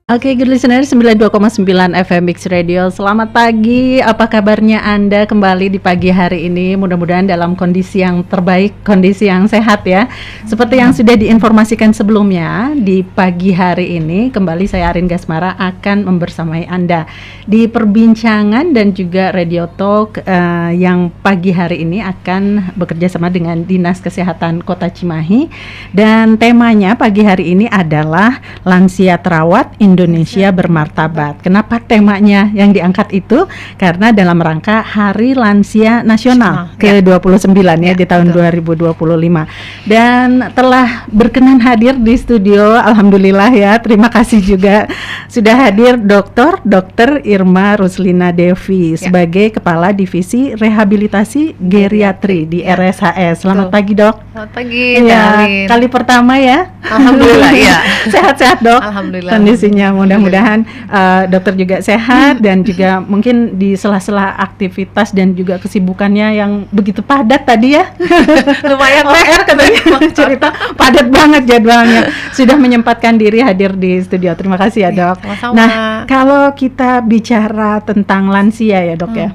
Oke, good listener 92,9 FM Mix Radio. Selamat pagi, apa kabarnya Anda kembali di pagi hari ini? Mudah-mudahan dalam kondisi yang terbaik, kondisi yang sehat ya. Seperti yang sudah diinformasikan sebelumnya, di pagi hari ini kembali saya Arin Gasmara akan membersamai Anda di perbincangan dan juga Radio Talk yang pagi hari ini akan bekerja sama dengan Dinas Kesehatan Kota Cimahi. Dan temanya pagi hari ini adalah lansia terawat Indonesia bermartabat. Kenapa temanya yang diangkat itu? Karena dalam rangka Hari Lansia Nasional ke-29 ya di tahun 2025. Dan telah berkenan hadir di studio, alhamdulillah ya. Terima kasih juga sudah hadir Dr. Irma Ruslina Devi sebagai Kepala Divisi Rehabilitasi Geriatri di RSHS. Selamat pagi, Dok. Selamat pagi, ya, kali pertama ya. Alhamdulillah ya. Sehat-sehat, Dok. Alhamdulillah. Kondisinya mudah-mudahan dokter juga sehat dan juga mungkin di sela-sela aktivitas dan juga kesibukannya yang begitu padat tadi ya. Lumayan OR katanya cerita padat banget jadwalnya. Sudah menyempatkan diri hadir di studio. Terima kasih ya, Dok. Sama-sama. Nah, kalau kita bicara tentang lansia ya, Dok ya.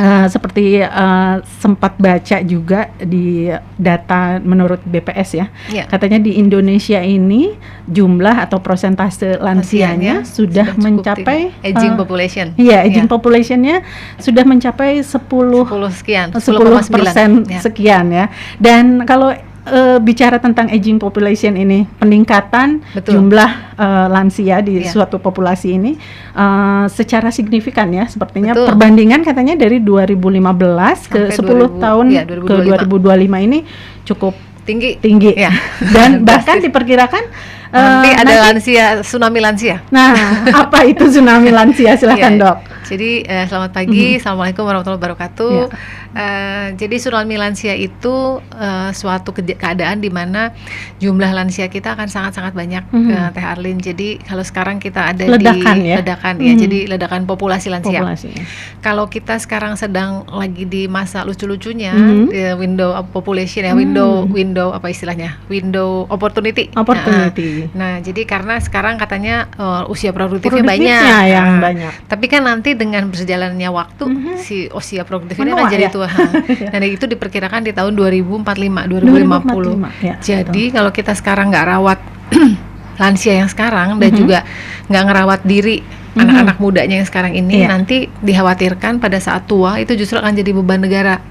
Seperti sempat baca juga di data menurut BPS ya, katanya di Indonesia ini jumlah atau persentase lansianya sudah mencapai aging population. Iya, aging populationnya sudah mencapai 10% sekian ya. Dan kalau bicara tentang aging population ini, peningkatan jumlah lansia di suatu populasi ini secara signifikan ya, sepertinya perbandingan katanya dari 2015 ke 10 tahun ke 2025 ini cukup tinggi ya. Dan bahkan diperkirakan nanti ada lansia, tsunami lansia. Nah, apa itu tsunami lansia? Silakan Dok. Jadi selamat pagi, Assalamualaikum warahmatullahi wabarakatuh. Jadi tsunami lansia itu suatu keadaan di mana jumlah lansia kita akan sangat-sangat banyak, Teh Arlin. Jadi kalau sekarang kita ada ledakan ya, jadi ledakan populasi lansia. Kalau kita sekarang sedang lagi di masa lucu-lucunya, window of population ya, window apa istilahnya? Window opportunity. Nah, jadi karena sekarang katanya usia produktifnya banyak. Tapi kan nanti dengan berjalannya waktu si usia produktif ini akan jadi tua. Dan itu diperkirakan di tahun 2050. Jadi kalau kita sekarang nggak rawat lansia yang sekarang dan juga nggak ngerawat diri anak-anak mudanya yang sekarang ini, nanti dikhawatirkan pada saat tua itu justru akan jadi beban negara.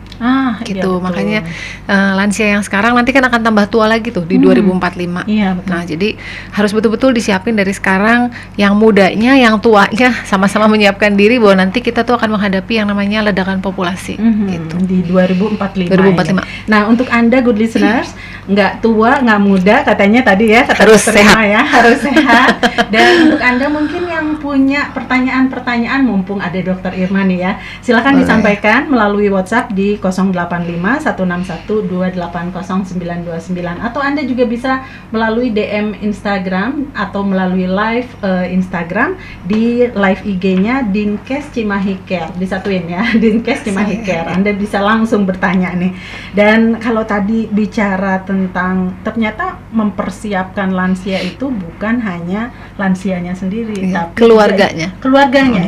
Gitu. Makanya lansia yang sekarang nanti kan akan tambah tua lagi tuh di 2045. Nah, jadi harus betul-betul disiapin dari sekarang, yang mudanya, yang tuanya sama-sama menyiapkan diri bahwa nanti kita tuh akan menghadapi yang namanya ledakan populasi gitu. Di 2045. Ya. Nah, untuk Anda good listeners, nggak tua, nggak muda katanya tadi ya, harus sehat ya, harus sehat. Dan untuk Anda mungkin yang punya pertanyaan-pertanyaan, mumpung ada Dr. Irma nih ya, silakan disampaikan melalui WhatsApp di 085-161-280-929, atau Anda juga bisa melalui DM Instagram atau melalui live Instagram di live IG-nya Dinkes Cimahi Care, disatuin ya, Dinkes Cimahi Care. Anda bisa langsung bertanya nih. Dan kalau tadi bicara tentang ternyata mempersiapkan lansia itu bukan hanya lansianya sendiri, tapi keluarganya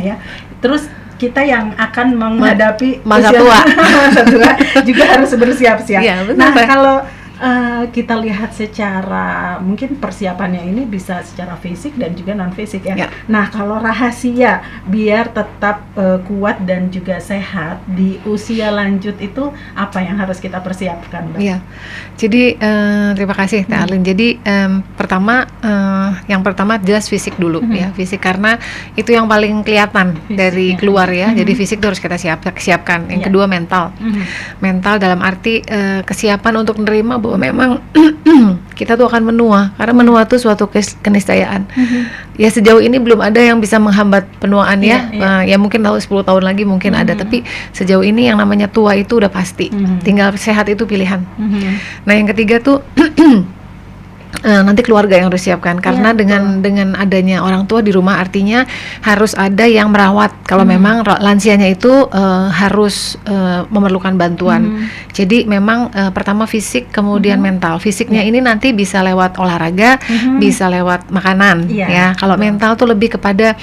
ya. Terus kita yang akan menghadapi masa tua juga harus bersiap-siap. Nah, kalau kita lihat secara mungkin persiapannya ini bisa secara fisik dan juga non fisik ya. Nah, kalau rahasia biar tetap kuat dan juga sehat di usia lanjut itu apa yang harus kita persiapkan, Mbak? Jadi terima kasih Teh Arlin. Jadi yang pertama jelas fisik dulu ya, fisik karena itu yang paling kelihatan dari keluar ya. Jadi fisik itu harus kita siapkan. Yang kedua mental. Mental dalam arti kesiapan untuk menerima bahwa memang kita tuh akan menua, karena menua tuh suatu keniscayaan. Ya sejauh ini belum ada yang bisa menghambat penuaan ya. Ya mungkin 10 tahun lagi mungkin ada, tapi sejauh ini yang namanya tua itu udah pasti. Tinggal sehat itu pilihan. Nah, yang ketiga tuh nanti keluarga yang harus siapkan, karena dengan adanya orang tua di rumah artinya harus ada yang merawat kalau memang lansianya itu harus memerlukan bantuan. Jadi memang pertama fisik, kemudian mental. Fisiknya ini nanti bisa lewat olahraga, bisa lewat makanan ya. Kalau mental tuh lebih kepada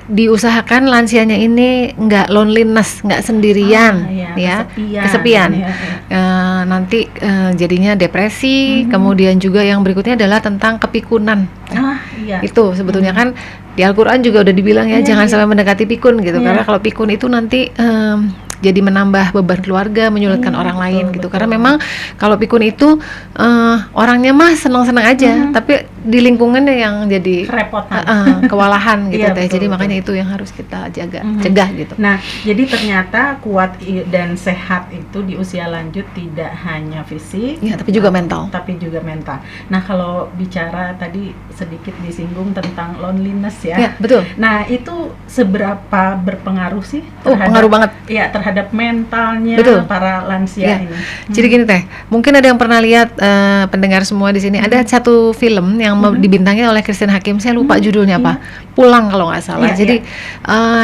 diusahakan lansianya ini nggak loneliness, nggak sendirian, kesepian. Nanti jadinya depresi. Kemudian juga yang berikutnya adalah tentang kepikunan. Itu sebetulnya kan di Al-Quran juga udah dibilang ya, jangan sampai mendekati pikun gitu, karena kalau pikun itu nanti jadi menambah beban keluarga, menyulitkan orang lain gitu. Karena memang kalau pikun itu orangnya mah senang-senang aja, tapi di lingkungannya yang jadi kerepotan, kewalahan gitu teh. Jadi makanya itu yang harus kita cegah gitu. Nah, jadi ternyata kuat dan sehat itu di usia lanjut tidak hanya fisik, tapi juga mental. Nah, kalau bicara tadi sedikit disinggung tentang loneliness ya. Iya, betul. Nah, itu seberapa berpengaruh sih pengaruh banget. Ya, terhadap mentalnya para lansia ini. Jadi gini teh, mungkin ada yang pernah lihat pendengar semua di sini, ada satu film yang dibintangi oleh Christine Hakim, saya lupa judulnya apa. Pulang kalau nggak salah. Jadi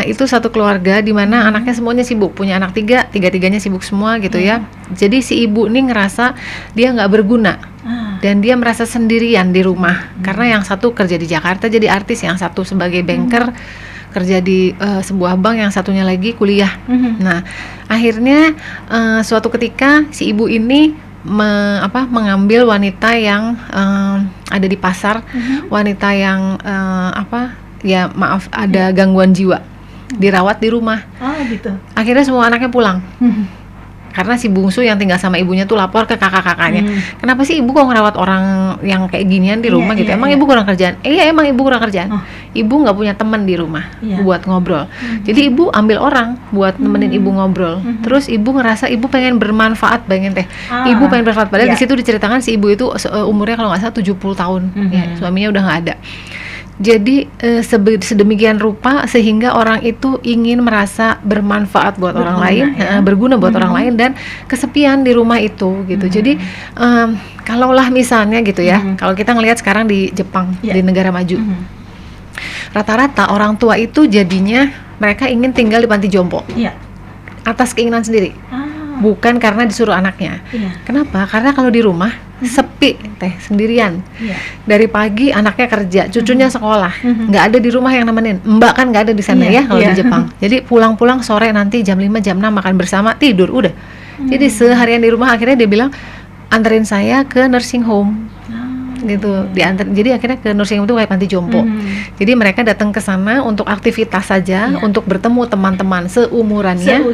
itu satu keluarga di mana anaknya semuanya sibuk, punya anak tiga-tiganya sibuk semua gitu ya. Jadi si ibu ini ngerasa dia nggak berguna. Dan dia merasa sendirian di rumah karena yang satu kerja di Jakarta jadi artis, yang satu sebagai banker kerja di sebuah bank, yang satunya lagi kuliah. Nah, akhirnya suatu ketika si ibu ini mengambil wanita yang ada di pasar, wanita yang ada gangguan jiwa, dirawat di rumah. Gitu. Akhirnya semua anaknya pulang. Karena si bungsu yang tinggal sama ibunya tuh lapor ke kakak-kakaknya, kenapa sih ibu kok ngerawat orang yang kayak ginian di rumah gitu? Emang ibu kurang kerjaan? Emang ibu kurang kerjaan. Ibu nggak punya teman di rumah buat ngobrol. Jadi ibu ambil orang buat nemenin ibu ngobrol. Terus ibu ngerasa ibu pengen bermanfaat, bayangin teh. Ibu pengen bermanfaat. Padahal di situ diceritakan si ibu itu umurnya kalau nggak salah 70 tahun. Suaminya udah nggak ada. Jadi sedemikian rupa sehingga orang itu ingin merasa bermanfaat buat orang lain, berguna buat orang lain, dan kesepian di rumah itu gitu. Jadi kalaulah misalnya gitu ya, kalau kita ngelihat sekarang di Jepang, di negara maju, rata-rata orang tua itu jadinya mereka ingin tinggal di panti jompo atas keinginan sendiri. Bukan karena disuruh anaknya. Kenapa? Karena kalau di rumah sepi teh, sendirian. Dari pagi anaknya kerja, cucunya sekolah, nggak ada di rumah yang nemenin. Mbak kan nggak ada di sana kalau di Jepang. Jadi pulang-pulang sore nanti jam 5 jam 6 makan bersama, tidur udah. Jadi seharian di rumah. Akhirnya dia bilang anterin saya ke nursing home. Gitu, diantar. Jadi akhirnya ke nursing home itu kayak panti jompo. Jadi mereka datang ke sana untuk aktivitas saja, untuk bertemu teman-teman seumurannya,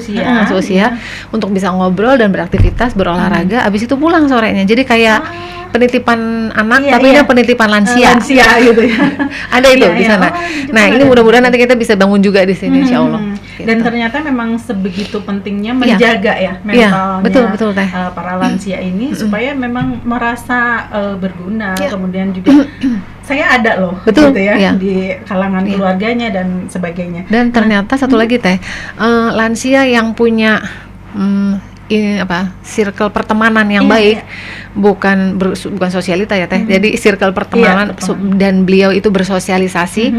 seusia, untuk bisa ngobrol dan beraktivitas, berolahraga. Abis itu pulang sorenya. Jadi kayak penitipan anak, tapi ini penitipan lansia gitu ya. Ada itu di sana. Nah, ini mudah-mudahan nanti kita bisa bangun juga di sini, insya Allah. Gitu. Dan ternyata memang sebegitu pentingnya menjaga mentalnya betul, para lansia ini supaya memang merasa berguna. Kemudian juga saya ada loh, gitu ya, di kalangan keluarganya dan sebagainya. Dan ternyata satu lagi teh, lansia yang punya circle pertemanan yang baik, bukan sosialita ya teh. Jadi circle pertemanan dan beliau itu bersosialisasi,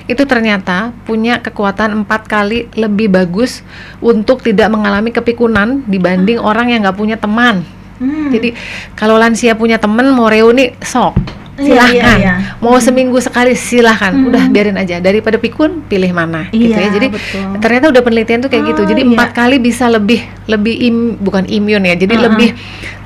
itu ternyata punya kekuatan 4 kali lebih bagus untuk tidak mengalami kepikunan dibanding orang yang nggak punya teman. Jadi kalau lansia punya teman mau reuni sok, silahkan. Mau seminggu sekali silahkan, udah biarin aja, daripada pikun pilih mana gitu ya. Jadi ternyata udah penelitian tuh kayak gitu. Jadi 4 kali bisa lebih bukan imun ya, jadi lebih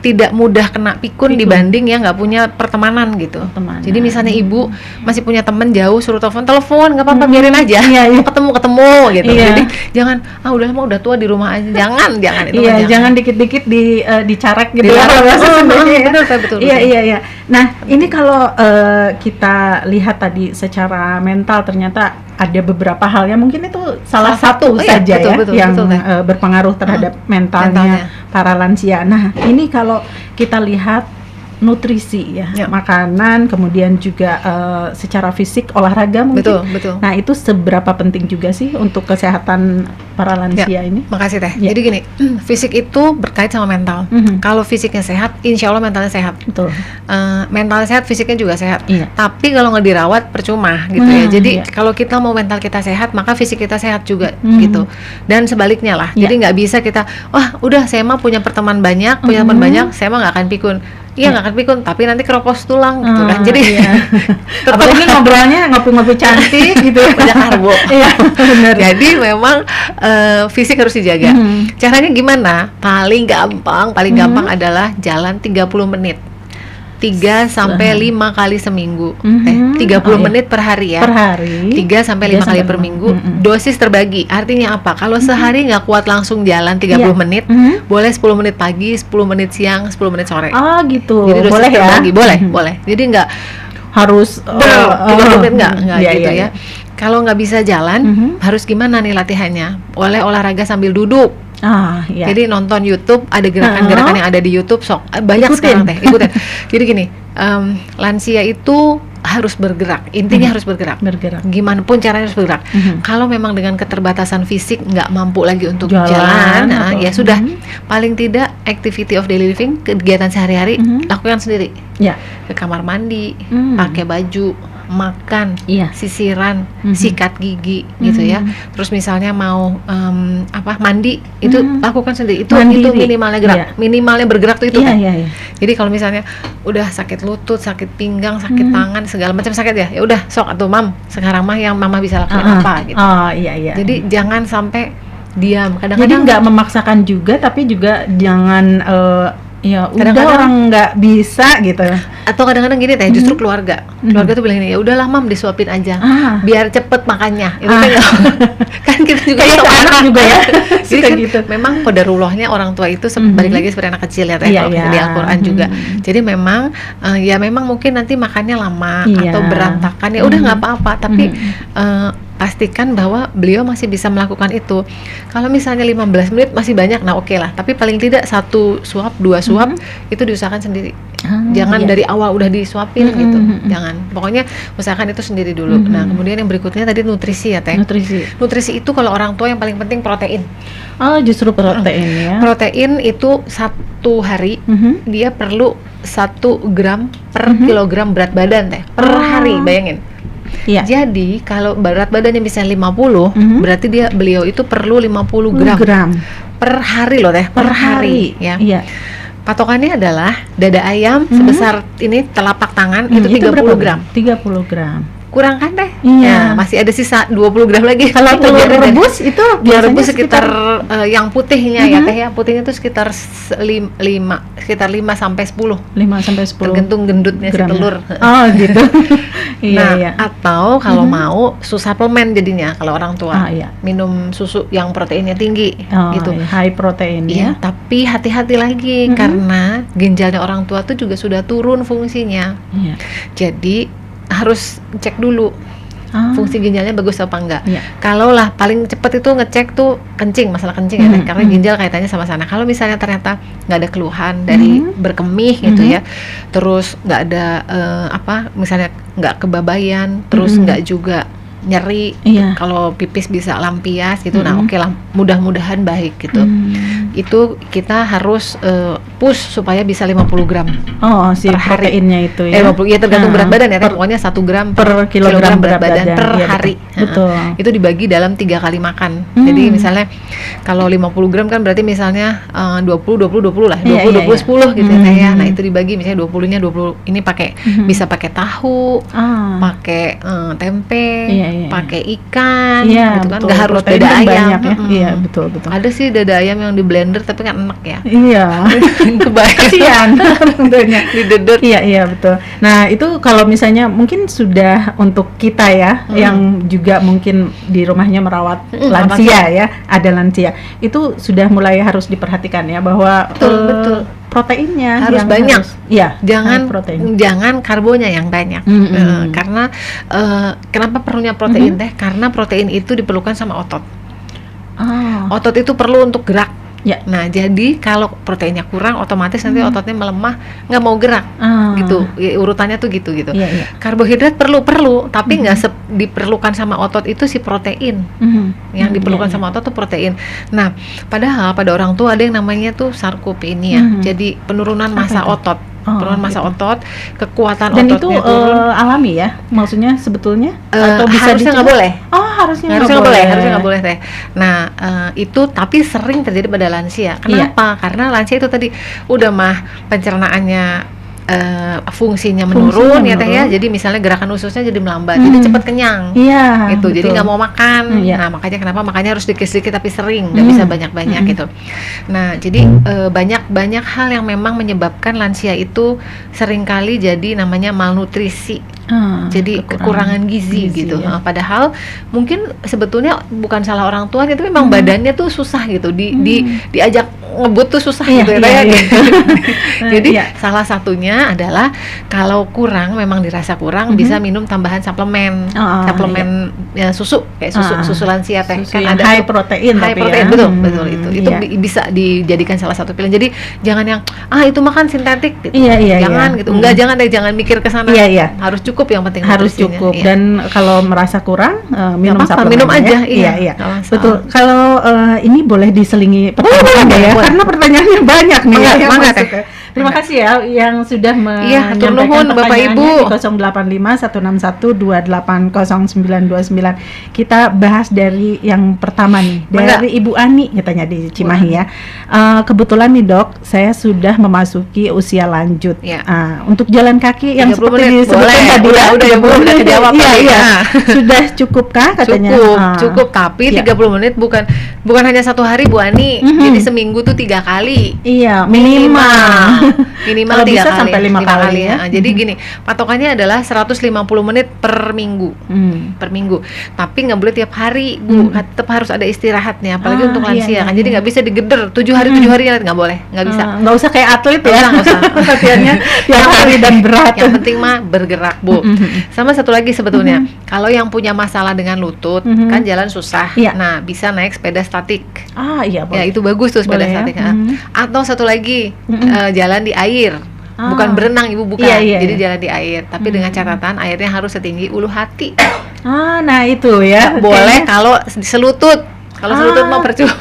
tidak mudah kena pikun dibanding yang nggak punya pertemanan gitu. Jadi misalnya ibu masih punya teman jauh, suruh telepon nggak apa-apa, biarin aja. Ketemu gitu. Jadi jangan udah tua di rumah aja, jangan itu. Jangan dikit-dikit dicarek gitu ya. Betul. Iya. Nah, ini kalau kita lihat tadi secara mental, ternyata ada beberapa hal yang mungkin itu salah satu saja yang berpengaruh terhadap mentalnya para lansia. Nah, ini kalau kita lihat nutrisi ya, Ya. makanan, kemudian juga secara fisik olahraga mungkin. Betul. Nah itu seberapa penting juga sih untuk kesehatan para lansia ini? Makasih Teh. Ya. Jadi gini, fisik itu berkait sama mental. Kalau fisiknya sehat, insya Allah mentalnya sehat. Betul. Mentalnya sehat, fisiknya juga sehat. Iya. Tapi kalau nggak dirawat percuma gitu ya. Jadi kalau kita mau mental kita sehat, maka fisik kita sehat juga gitu. Dan sebaliknya lah. Jadi nggak bisa kita, wah udah saya mah punya teman banyak, saya mah nggak akan pikun. Iya nggak akan pikun, tapi nanti keropos tulang gitu kan. Jadi apalagi ngobrolnya ngopi-ngopi cantik gitu, banyak karbo. Iya, benar. Jadi memang fisik harus dijaga. Caranya gimana? Paling gampang adalah jalan 30 menit. 3 sampai 5 kali seminggu. 30 menit per hari ya. Per hari. 3 sampai 5 kali per minggu. Dosis terbagi. Artinya apa? Kalau sehari nggak kuat langsung jalan 30 menit, boleh 10 menit pagi, 10 menit siang, 10 menit sore. Oh gitu. Jadi dosis boleh terbagi. ya? Boleh. Jadi nggak harus 30 menit nggak iya, gitu iya. ya. Kalau nggak bisa jalan, harus gimana nih latihannya? Oleh olahraga sambil duduk. Iya. Jadi nonton YouTube, ada gerakan-gerakan yang ada di YouTube, banyak Ikutin. sekarang Teh, ikutin. Jadi gini, lansia itu harus bergerak, intinya harus bergerak. Gimana pun caranya harus bergerak. Kalau memang dengan keterbatasan fisik nggak mampu lagi untuk jalan, ya sudah, paling tidak activity of daily living, kegiatan sehari-hari lakukan sendiri. Ya. Ke kamar mandi, pakai baju, makan, sisiran, sikat gigi gitu ya. Terus misalnya mau mandi itu lakukan sendiri. Itu minimalnya gerak. Minimalnya bergerak tuh itu kan. Jadi kalau misalnya udah sakit lutut, sakit pinggang, sakit tangan, segala macam sakit ya udah sok atuh mam. Sekarang mah yang mama bisa lakukan apa gitu. Jadi jangan sampai diam. Jadi Kadang-kadang nggak memaksakan juga, tapi juga jangan ya udah Kadang-kadang orang nggak bisa gitu. atau kadang-kadang gini Teh, justru keluarga tuh bilang ini, ya udahlah mam disuapin aja biar cepet makannya. Itu kan kita juga kayak sama anak juga ya. Jadi Suka kan gitu. memang qadarullahnya orang tua itu balik lagi seperti anak kecil ya Teh, kalau kita di Al-Qur'an juga. Jadi memang ya memang mungkin nanti makannya lama atau berantakan, ya udah nggak apa-apa, tapi pastikan bahwa beliau masih bisa melakukan itu. Kalau misalnya 15 menit masih banyak, nah oke lah, tapi paling tidak 1 suap, 2 suap itu diusahakan sendiri. Jangan dari awal udah disuapin gitu. Jangan. Pokoknya usahakan itu sendiri dulu. Nah, kemudian yang berikutnya tadi nutrisi ya Teh. Nutrisi itu kalau orang tua yang paling penting protein. Oh, justru protein ya. Protein itu 1 hari dia perlu 1 gram per kilogram berat badan Teh. Per hari, bayangin. Jadi kalau berat badannya bisa 50, berarti beliau itu perlu 50 gram per hari loh Teh, per hari ya. Patokannya adalah dada ayam sebesar ini telapak tangan itu 30 gram. 30 gram. Kurang kan Teh? Iya. Ya, masih ada sisa 20 gram lagi. Kalau telur rebus itu biasanya rebus sekitar yang putihnya ya Teh ya. Putihnya itu sekitar 5 sampai 10. 5 sampai 10. Tergantung gendutnya si telur. Oh, gitu. Atau kalau mau suplemen jadinya kalau orang tua. Minum susu yang proteinnya tinggi gitu. High protein ya. Tapi hati-hati lagi karena ginjalnya orang tua tuh juga sudah turun fungsinya. Jadi harus cek dulu fungsi ginjalnya bagus apa enggak. Kalau lah paling cepat itu ngecek tuh kencing, masalah kencing ya, karena ginjal kaitannya sama sana. Kalau misalnya ternyata nggak ada keluhan dari berkemih gitu ya, terus nggak ada misalnya nggak kebabayan, terus nggak juga nyeri, kalau pipis bisa lampias gitu, nah oke lah, mudah-mudahan baik gitu. Itu kita harus push supaya bisa 50 gram si per hari. Proteinnya itu ya. 50, ya tergantung berat badan ya, pokoknya 1 gram per kilogram berat badan per hari. Betul. Itu dibagi dalam 3 kali makan. Jadi misalnya kalau 50 gram kan berarti misalnya 20 lah, 20 10 gitu ya. Nah, itu dibagi misalnya 20-nya 20 ini pakai bisa pakai tahu, pakai tempe, pakai ikan gitu kan, nggak harus dada ayam ya. Iya, betul. Ada sih dada ayam yang di blender tapi kan enak ya. Iya. Kasihan tentunya. Didedut. Iya, betul. Nah, itu kalau misalnya mungkin sudah untuk kita ya yang juga mungkin di rumahnya merawat lansia ya, ada lansia. Itu sudah mulai harus diperhatikan ya bahwa betul. Proteinnya harus banyak. Jangan karbonya yang banyak. Karena kenapa perlunya protein Teh? Karena protein itu diperlukan sama otot. Otot itu perlu untuk gerak. Ya. Nah, jadi kalau proteinnya kurang, otomatis nanti ototnya melemah, nggak mau gerak, gitu. Ya, urutannya tuh gitu. Iya. Karbohidrat perlu, tapi nggak diperlukan sama otot itu si protein. Yang diperlukan sama otot tuh protein. Nah, padahal pada orang tua ada yang namanya tuh sarkopenia. Jadi penurunan massa otot. Penurunan massa otot, kekuatan dan ototnya itu turun. alami ya, maksudnya sebetulnya atau bisa harusnya nggak boleh. Harusnya nggak boleh teh. Nah, itu tapi sering terjadi pada lansia. Kenapa? Karena lansia itu tadi udah mah pencernaannya fungsinya menurun ya teh ya. Jadi misalnya gerakan ususnya jadi melambat, jadi cepat kenyang. Iya. Gitu. Jadi nggak mau makan. Nah, makanya kenapa harus sedikit-sedikit tapi sering, nggak bisa banyak-banyak gitu. Nah, jadi banyak hal yang memang menyebabkan lansia itu seringkali jadi namanya malnutrisi. Jadi kekurangan gizi gitu. Ya. Padahal mungkin sebetulnya bukan salah orang tua, itu memang badannya tuh susah gitu. Diajak ngebut tuh susah gitu ya. Jadi salah satunya adalah kalau kurang, memang dirasa kurang, bisa minum tambahan suplemen. Ya, susu kayak susu lansia teh kan ada high protein betul itu bisa dijadikan salah satu pilihan. Jadi jangan yang itu makan sintetik gitu. Jangan gitu. Jangan mikir ke sana. Harus cukup, yang penting harus cukup. Dan kalau merasa kurang minum suplemen. Minum aja. Iya. Betul. Kalau ini boleh diselingi pertanyaan ya, karena pertanyaannya banyak nih. Terima kasih ya yang sudah menyampaikan pertanyaannya di 085 161 280929. Kita bahas dari yang pertama nih, dari Ibu Ani katanya di Cimahi ya. Kebetulan nih Dok, saya sudah memasuki usia lanjut. Untuk jalan kaki yang seperti disebutkan tadi udah kejawab. Sudah cukupkah katanya? Cukup, tapi 30 menit bukan hanya satu hari Bu Ani. Jadi seminggu tuh 3 kali. Iya, minimal 3 bisa kali sampai 5 kali ya. Jadi gini, patokannya adalah 150 menit per minggu. Tapi nggak boleh tiap hari Bu, tetap harus ada istirahatnya, apalagi untuk lansia kan. Jadi nggak bisa digeder 7 hari nggak boleh, nggak bisa. Nggak usah kayak atlet ya. Nggak usah. Latihannya tiap hari dan berat. Yang penting mah bergerak Bu. Sama satu lagi sebetulnya, kalau yang punya masalah dengan lutut kan jalan susah. Nah, bisa naik sepeda statik. Iya, ya itu bagus tuh sepeda statik. Atau satu lagi jalan di air, bukan berenang Ibu, bukan. Jadi jalan di air, tapi dengan catatan airnya harus setinggi ulu hati. Nah itu ya. Nggak boleh kalau selutut. Kalau selutut mau percuma.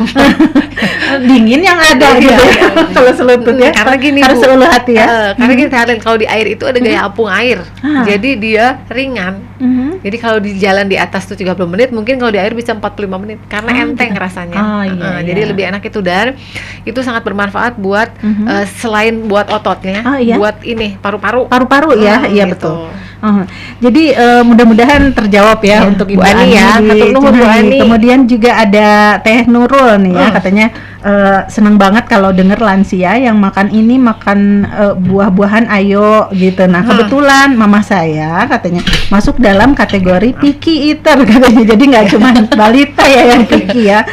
Dingin yang ada gitu ya. Kalau selutut ya. Karena gini harus ulu hati ya. Karena gini kalau di air itu ada gaya apung air. Jadi dia ringan. Jadi kalau di jalan di atas tuh 30 menit, mungkin kalau di air bisa 45 menit karena enteng rasanya. Jadi lebih enak itu, dan itu sangat bermanfaat buat selain buat ototnya, buat ini paru-paru. Paru-paru ya. Iya betul. Jadi mudah-mudahan terjawab ya untuk Ibu Ani ya. Kemudian juga ada Teh Nurul nih ya, katanya senang banget kalau dengar lansia yang makan buah-buahan ayo gitu. Nah kebetulan mama saya katanya masuk dalam kategori picky eater katanya. Jadi nggak cuma balita ya yang picky ya.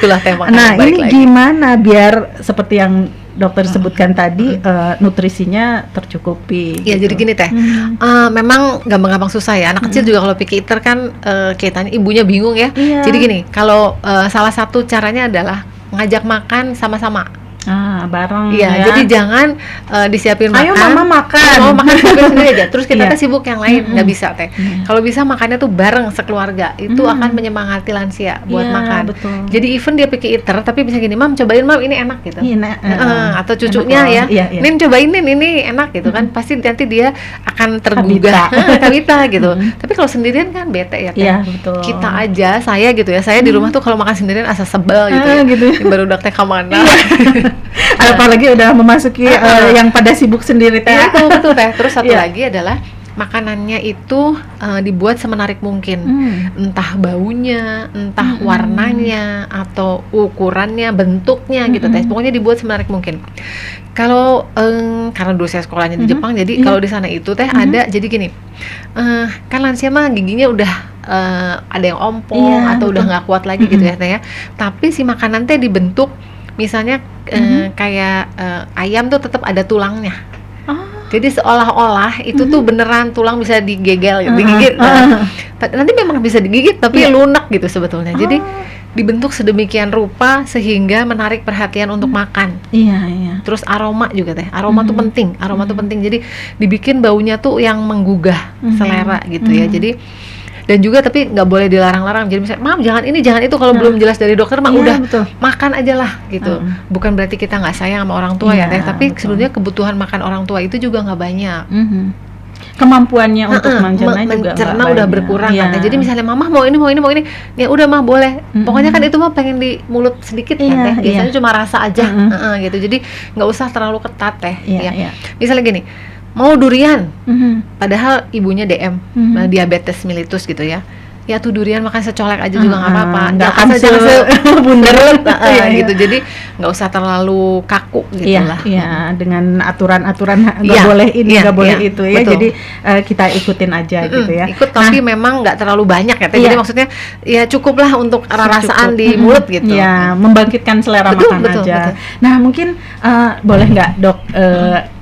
Nah ini gimana biar seperti yang dokter sebutkan tadi, nutrisinya tercukupi. Iya, gitu. Jadi gini Teh, memang gampang-gampang susah ya. Anak kecil juga kalau picky eater kan kelihatannya ibunya bingung ya. Jadi gini, kalau salah satu caranya adalah ngajak makan sama-sama. Bareng ya. Jadi jangan disiapin ayo makan. Mama makan. Mau makan sendiri aja. Terus kita sibuk yang lain, nggak bisa Teh. Kalau bisa makannya tuh bareng sekeluarga, itu akan menyemangati lansia buat makan. Betul. Jadi even dia picky eater, tapi bisa gini, Mam cobain Mam ini enak gitu. Atau cucunya ya, Nin cobain Nin ini enak gitu kan. Pasti nanti dia akan tergugah, kabita gitu. Tapi kalau sendirian kan bete ya Teh. Betul. Kita aja, saya gitu ya, saya di rumah tuh kalau makan sendirian asa sebel gitu ya. Baru udah teh kemana. Apalagi udah memasuki yang pada sibuk sendiri Teh. Betul Teh. Terus satu lagi adalah makanannya itu dibuat semenarik mungkin. Entah baunya, entah warnanya, atau ukurannya, bentuknya gitu Teh. Pokoknya dibuat semenarik mungkin. Kalau karena dulu saya sekolahnya di Jepang, jadi kalau di sana itu Teh ada, jadi gini, kan lansia mah giginya udah ada yang ompong atau udah nggak kuat lagi gitu ya Teh ya. Tapi si makanan Teh dibentuk misalnya kayak ayam tuh tetap ada tulangnya. Jadi seolah-olah itu tuh beneran tulang bisa digigit. Nanti memang bisa digigit tapi lunak gitu sebetulnya. Jadi dibentuk sedemikian rupa sehingga menarik perhatian untuk makan. Iya. Terus aroma juga teh, aroma tuh penting, jadi dibikin baunya tuh yang menggugah selera gitu ya. Jadi dan juga tapi nggak boleh dilarang-larang. Jadi misalnya, "Mam, jangan ini, jangan itu," kalau belum jelas dari dokter mah udah betul. makan aja lah gitu. Bukan berarti kita nggak sayang sama orang tua ya teh, tapi sebenarnya kebutuhan makan orang tua itu juga nggak banyak. Kemampuannya untuk mencerna udah berkurang kan. Jadi misalnya mama mau ini, ya udah mah boleh. Pokoknya kan itu mah pengen di mulut sedikit kan teh. Biasanya cuma rasa aja gitu. Jadi nggak usah terlalu ketat teh. Misalnya gini, mau durian, padahal ibunya DM, diabetes mellitus gitu ya. Ya tuh durian makan secolek aja juga nggak apa-apa, nggak akan bundelet gitu. Jadi nggak usah terlalu kaku gitu lah. Iya, dengan aturan-aturan nggak boleh ini, nggak boleh itu ya. Betul. Jadi kita ikutin aja gitu ya. Ikut tapi memang nggak terlalu banyak ya. Jadi maksudnya ya cukuplah untuk rasaan di mulut gitu. Ya, membangkitkan selera makan aja. Betul. Nah mungkin boleh nggak dok?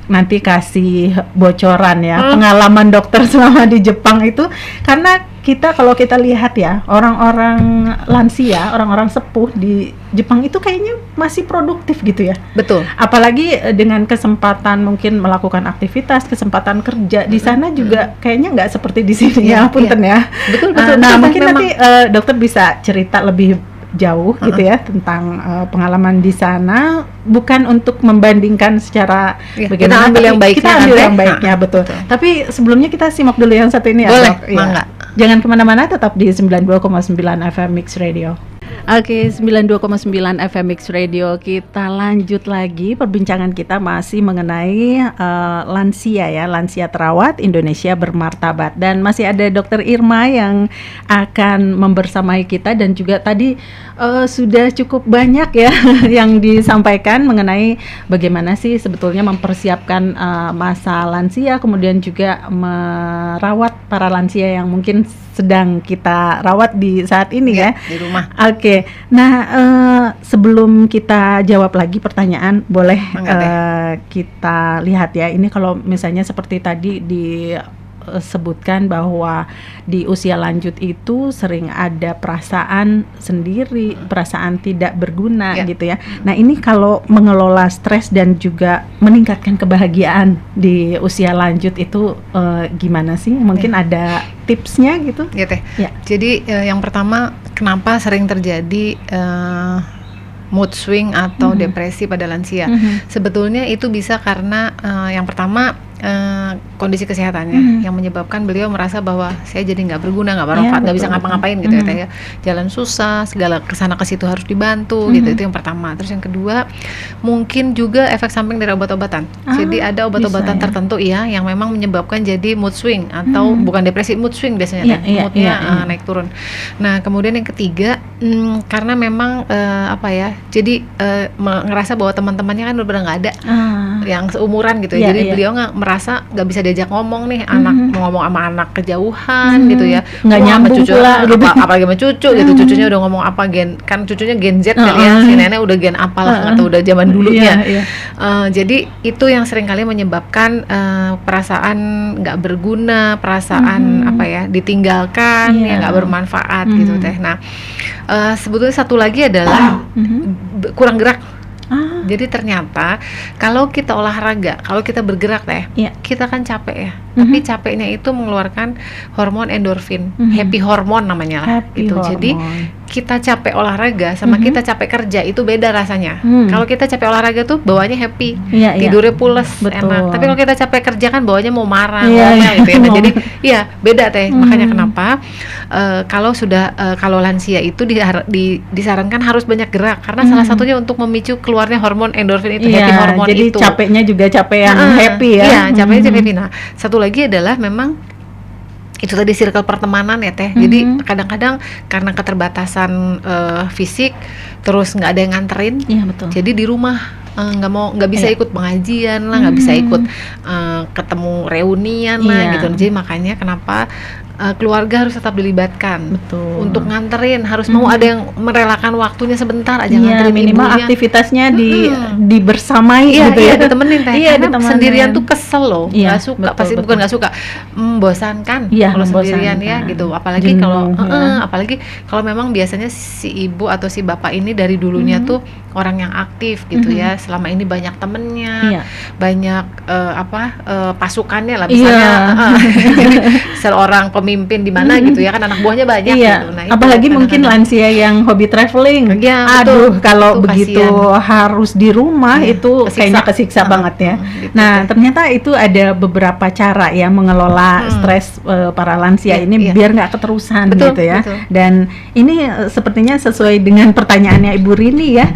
Nanti kasih bocoran ya pengalaman dokter selama di Jepang itu, karena kalau kita lihat ya orang-orang lansia, orang-orang sepuh di Jepang itu kayaknya masih produktif gitu ya. Betul. Apalagi dengan kesempatan mungkin melakukan aktivitas, kesempatan kerja di sana juga kayaknya nggak seperti di sini ya, punten ya. Betul. Nah mungkin nanti dokter bisa cerita lebih jauh gitu ya tentang pengalaman di sana, bukan untuk membandingkan secara bagaimana, kita ambil yang baiknya, kita ambil yang baiknya betul. Tapi sebelumnya kita simak dulu yang satu ini ya. Boleh, dok. Ya. Jangan kemana-mana, tetap di 92,9 FM Mix Radio. Oke, 92,9 FM Mix Radio. Kita lanjut lagi perbincangan kita masih mengenai lansia ya, lansia terawat Indonesia bermartabat, dan masih ada Dr. Irma yang akan membersamai kita, dan juga tadi sudah cukup banyak ya yang disampaikan mengenai bagaimana sih sebetulnya mempersiapkan masa lansia, kemudian juga merawat para lansia yang mungkin sedang kita rawat di saat ini ya di rumah. Oke. Nah, sebelum kita jawab lagi pertanyaan, boleh kita lihat ya. Ini kalau misalnya seperti tadi disebutkan bahwa di usia lanjut itu sering ada perasaan sendiri, perasaan tidak berguna gitu ya. Nah, ini kalau mengelola stres dan juga meningkatkan kebahagiaan di usia lanjut itu gimana sih? Mungkin ada tipsnya gitu? Ya teh. Jadi yang pertama, kenapa sering terjadi mood swing atau depresi pada lansia? Sebetulnya itu bisa karena yang pertama kondisi kesehatannya yang menyebabkan beliau merasa bahwa saya jadi nggak berguna, nggak bermanfaat, nggak bisa ngapa-ngapain gitu ya teh ya. Jalan susah, segala kesana ke situ harus dibantu gitu. Itu yang pertama. Terus yang kedua, mungkin juga efek samping dari obat-obatan. Jadi ada obat-obatan tertentu yang memang menyebabkan jadi mood swing atau bukan depresi, mood swing biasanya moodnya naik turun. Nah kemudian yang ketiga, karena memang jadi ngerasa bahwa teman-temannya kan udah nggak ada yang seumuran gitu ya. Jadi beliau merasa nggak bisa diajak ngomong nih, anak mau ngomong sama anak kejauhan gitu ya, nggak nyambung pula gitu. Apalagi sama cucu gitu, cucunya udah ngomong apa kan cucunya Gen Z kali ya, si nenek udah Gen apalah atau udah zaman dulunya. Jadi itu yang sering kali menyebabkan perasaan nggak berguna, perasaan ditinggalkan, yang nggak bermanfaat gitu teh. Nah sebetulnya satu lagi adalah kurang gerak. Jadi ternyata kalau kita olahraga, kalau kita bergerak teh, kita kan capek ya. Tapi capeknya itu mengeluarkan hormon endorfin, happy hormone namanya lah. Gitu. Jadi kita capek olahraga sama kita capek kerja itu beda rasanya. Kalau kita capek olahraga tuh bawaannya happy, tidurnya pules, enak. Tapi kalau kita capek kerja kan bawaannya mau marah, gitu ya. Jadi beda teh. Makanya kenapa kalau lansia itu disarankan harus banyak gerak, karena salah satunya untuk memicu keluarnya hormon endorfin itu, happy hormone jadi itu. Jadi capeknya juga capek yang happy ya. Iya, capeknya happy. Nah, satu lagi adalah memang itu tadi circle pertemanan ya teh. Jadi kadang-kadang karena keterbatasan fisik, terus nggak ada yang nganterin. Iya betul. Jadi di rumah nggak bisa ikut pengajian lah, nggak bisa ikut ketemu reunian lah gitu. Jadi makanya kenapa keluarga harus tetap dilibatkan. Betul. Untuk nganterin harus mau ada yang merelakan waktunya sebentar aja Iya, nganterin minimal ibunya. aktivitasnya dibersamai Iya, gitu ya. ditemenin teh. Iya, Karena ditemenin. sendirian tuh kesel loh, Iya, nggak suka. betul, Pasti betul. bukan nggak suka, membosankan Iya, kalau sendirian ya membosankan. gitu. Apalagi Jenuh, kalau, ya. apalagi kalau memang biasanya si ibu atau si bapak ini dari dulunya tuh orang yang aktif gitu ya. Selama ini banyak temennya, Iya. banyak pasukannya lah Iya. misalnya. Jadi seorang pemimpin di mana gitu ya kan, anak buahnya banyak Iya, gitu. Nah, itu apalagi mungkin kadang-kadang. lansia yang hobi traveling. Iya, Aduh, betul. kalau Itu begitu kasihan. harus di rumah Iya, itu kayaknya kesiksa banget ya. gitu Nah, deh. ternyata itu ada beberapa cara ya mengelola stres para lansia Iya, ini iya. biar nggak keterusan Betul, gitu ya. betul. Dan ini sepertinya sesuai dengan pertanyaannya Ibu Rini ya.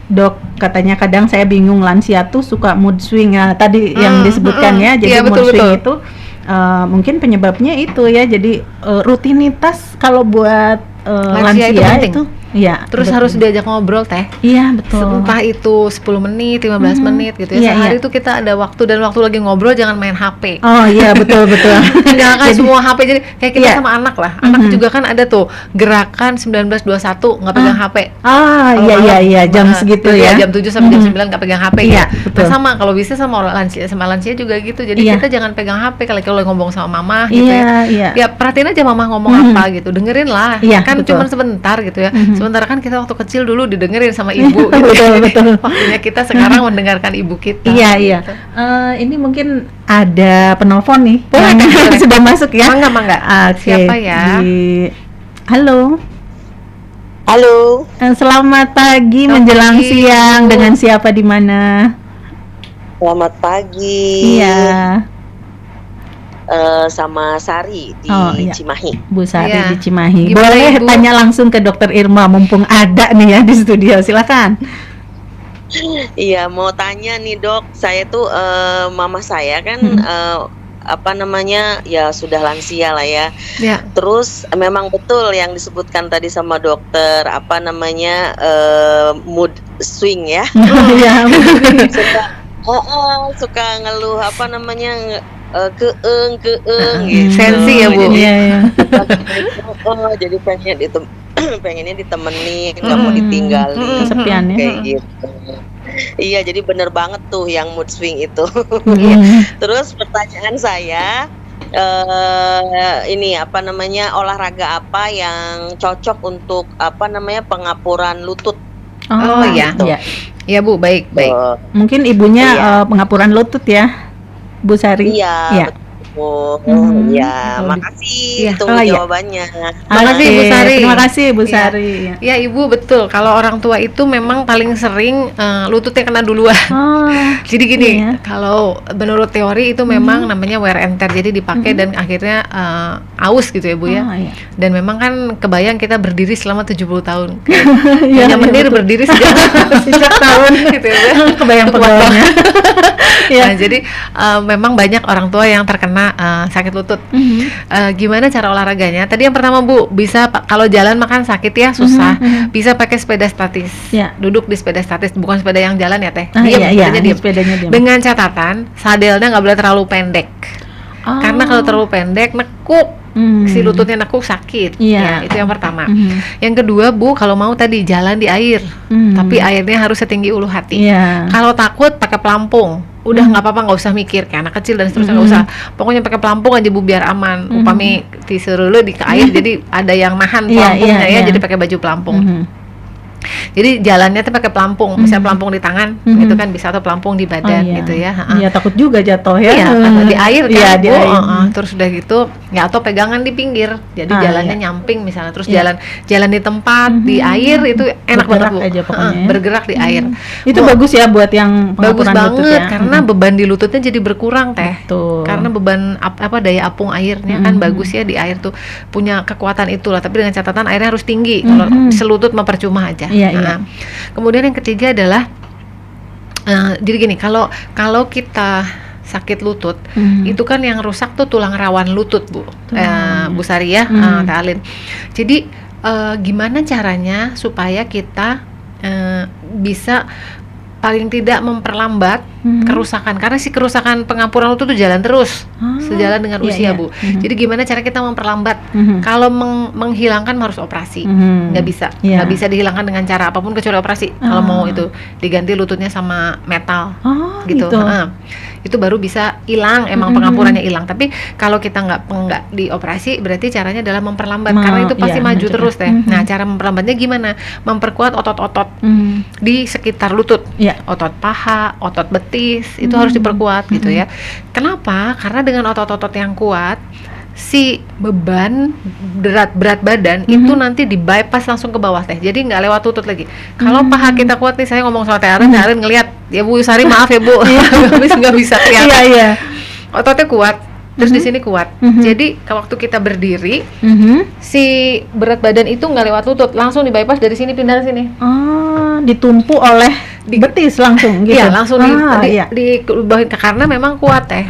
Dok, katanya kadang saya bingung lansia tuh suka mood swing ya. Tadi yang disebutkan ya. Jadi Iya, mood betul, swing betul. itu mungkin penyebabnya itu ya. Jadi rutinitas kalau buat Lansia itu penting. itu ya. Terus betul. harus diajak ngobrol teh. Iya, betul. Entah itu 10 menit, 15 menit gitu ya. Iya, Sehari iya. tuh kita ada waktu, dan waktu lagi ngobrol jangan main HP. Oh iya, betul betul. Jangan kan semua HP, jadi kayak kita Iya. sama anak lah. Anak juga kan ada tuh gerakan 1921 nggak pegang HP. Ah, Kalau iya malam, iya jam segitu iya, ya. jam 7 sampai jam 9 nggak pegang HP Iya, ya. betul. Nah, sama kalau bisa sama lansia juga gitu. Jadi Iya. kita jangan pegang HP kalau ngomong sama mama gitu Iya, ya. iya. Ya perhatiin aja mama ngomong apa gitu. Dengerin lah. Iya, Kan betul. cuma sebentar gitu ya. Sementara kan kita waktu kecil dulu didengerin sama ibu gitu. Betul, Jadi betul. waktunya kita sekarang mendengarkan ibu kita. Iya iya. gitu. Ini mungkin ada penelpon nih. Boleh, yang boleh. sudah masuk ya. Mangga. Oke, Siapa ya? Halo. Halo, Selamat pagi Selamat menjelang pagi, siang. Bu. Dengan siapa di mana? selamat pagi. Iya, Sama Sari di Oh, iya. Cimahi. Bu Sari Iya. di Cimahi. Gimana, Boleh Ibu? tanya langsung ke Dokter Irma mumpung ada nih ya di studio. Silakan. Iya, mau tanya nih dok, saya tuh mama saya kan apa namanya ya sudah lansia lah ya. Ya. Terus memang betul yang disebutkan tadi sama dokter apa namanya mood swing ya. Iya. Suka ngeluh apa namanya keeng gitu. Sensi ya, Bu. Iya, iya. Jadi pengennya ditemenin, nggak mau ditinggalin, Kesepian ya. kayak gitu. Iya, jadi bener banget tuh yang mood swing itu. Terus pertanyaan saya, ini apa namanya olahraga apa yang cocok untuk apa namanya pengapuran lutut? Oh, iya. Iya. Ya Bu, baik. Mungkin ibunya Iya. pengapuran lutut ya, Bu Sari. Iya, Iya. betul. Hmm. Iya, Oh, makasih iya. tunggu Oh, iya. jawabannya. Makasih, Oke, Bu Sari. Terima kasih Bu Iya. Sari. Ya Ibu, betul. Kalau orang tua itu memang paling sering lututnya kena duluan. Oh, Jadi gini, iya. kalau menurut teori itu memang namanya wear and tear, jadi dipakai dan akhirnya aus gitu ya Bu ya. Oh, iya. Dan memang kan kebayang kita berdiri selama 70 tahun. Iya, Hanya iya, menir betul. berdiri sejak Sejak tahun gitu ya. kebayang Kuat pegawainya. Iya. Nah, jadi memang banyak orang tua yang terkena sakit lutut. Gimana cara olahraganya? Tadi yang pertama Bu, bisa kalau jalan makan sakit ya susah, bisa pakai sepeda statis. Ya. Duduk di sepeda statis, bukan sepeda yang jalan ya Teh. Ah, Diem, iya, iya, sepedanya diem. sepedanya diem. Dengan catatan sadelnya nggak boleh terlalu pendek. Oh. Karena kalau terlalu pendek nekuk, si lututnya nekuk sakit. Iya. Ya, itu yang pertama. Mhm. Yang kedua Bu, kalau mau tadi jalan di air, tapi airnya harus setinggi ulu hati. Iya. Kalau takut pakai pelampung, udah nggak apa-apa, nggak usah mikir kayak anak kecil dan seterusnya, nggak usah. Pokoknya pakai pelampung aja Bu biar aman. Upami disuruh di ke air, jadi ada yang nahan Iya, pelampungnya iya, ya, iya. jadi pakai baju pelampung. Mhm. Jadi jalannya tuh pakai pelampung, misalnya pelampung di tangan, itu kan bisa, atau pelampung di badan iya. gitu ya. Iya, takut juga jatuh ya. Iya, karena di air kan, Iya, di Bu. air. Terus udah gitu, ya atau pegangan di pinggir, jadi Ah, jalannya iya. nyamping misalnya, terus Iya. jalan di tempat, di air itu enak banget Bergerak Bu. aja pokoknya ya. Bergerak di air. Itu Bu, bagus ya buat yang bagus pengapuran lutut banget ya. karena beban di lututnya jadi berkurang Teh. Betul. Karena beban apa daya apung airnya kan bagus ya di air tuh, punya kekuatan itulah, tapi dengan catatan airnya harus tinggi. Kalau selutut mah percuma aja. Iya, iya. Kemudian yang ketiga adalah jadi gini, kalau kita sakit lutut, itu kan yang rusak tuh tulang rawan lutut Bu, Bu Sari ya, Teh Alin. Jadi gimana caranya supaya kita bisa paling tidak memperlambat kerusakan, karena si kerusakan pengapuran lutut tuh jalan terus sejalan dengan usia, Bu. Jadi gimana cara kita memperlambat? Kalau menghilangkan harus operasi, nggak bisa, nggak bisa dihilangkan dengan cara apapun kecuali operasi. Kalau mau itu diganti lututnya sama metal, gitu. Itu baru bisa hilang, emang pengampurannya hilang. Tapi kalau kita nggak dioperasi, berarti caranya adalah memperlambat, karena itu pasti maju terus teh. Nah, cara memperlambatnya gimana? Memperkuat otot-otot di sekitar lutut, otot paha, otot betis, itu harus diperkuat gitu ya. Kenapa? Karena dengan otot-otot yang kuat, si beban berat badan itu nanti di bypass langsung ke bawah teh, jadi nggak lewat lutut lagi. Kalau paha kita kuat nih, saya ngomong sama Teh Aren ngelihat ya Bu Sari, maaf ya Bu, nggak bisa kelihatan. Ototnya kuat, terus di sini kuat. Jadi waktu kita berdiri, si berat badan itu nggak lewat lutut, langsung di bypass dari sini pindah ke sini. Ditumpu oleh betis langsung gitu. Iya, langsung dibawain karena memang kuat teh.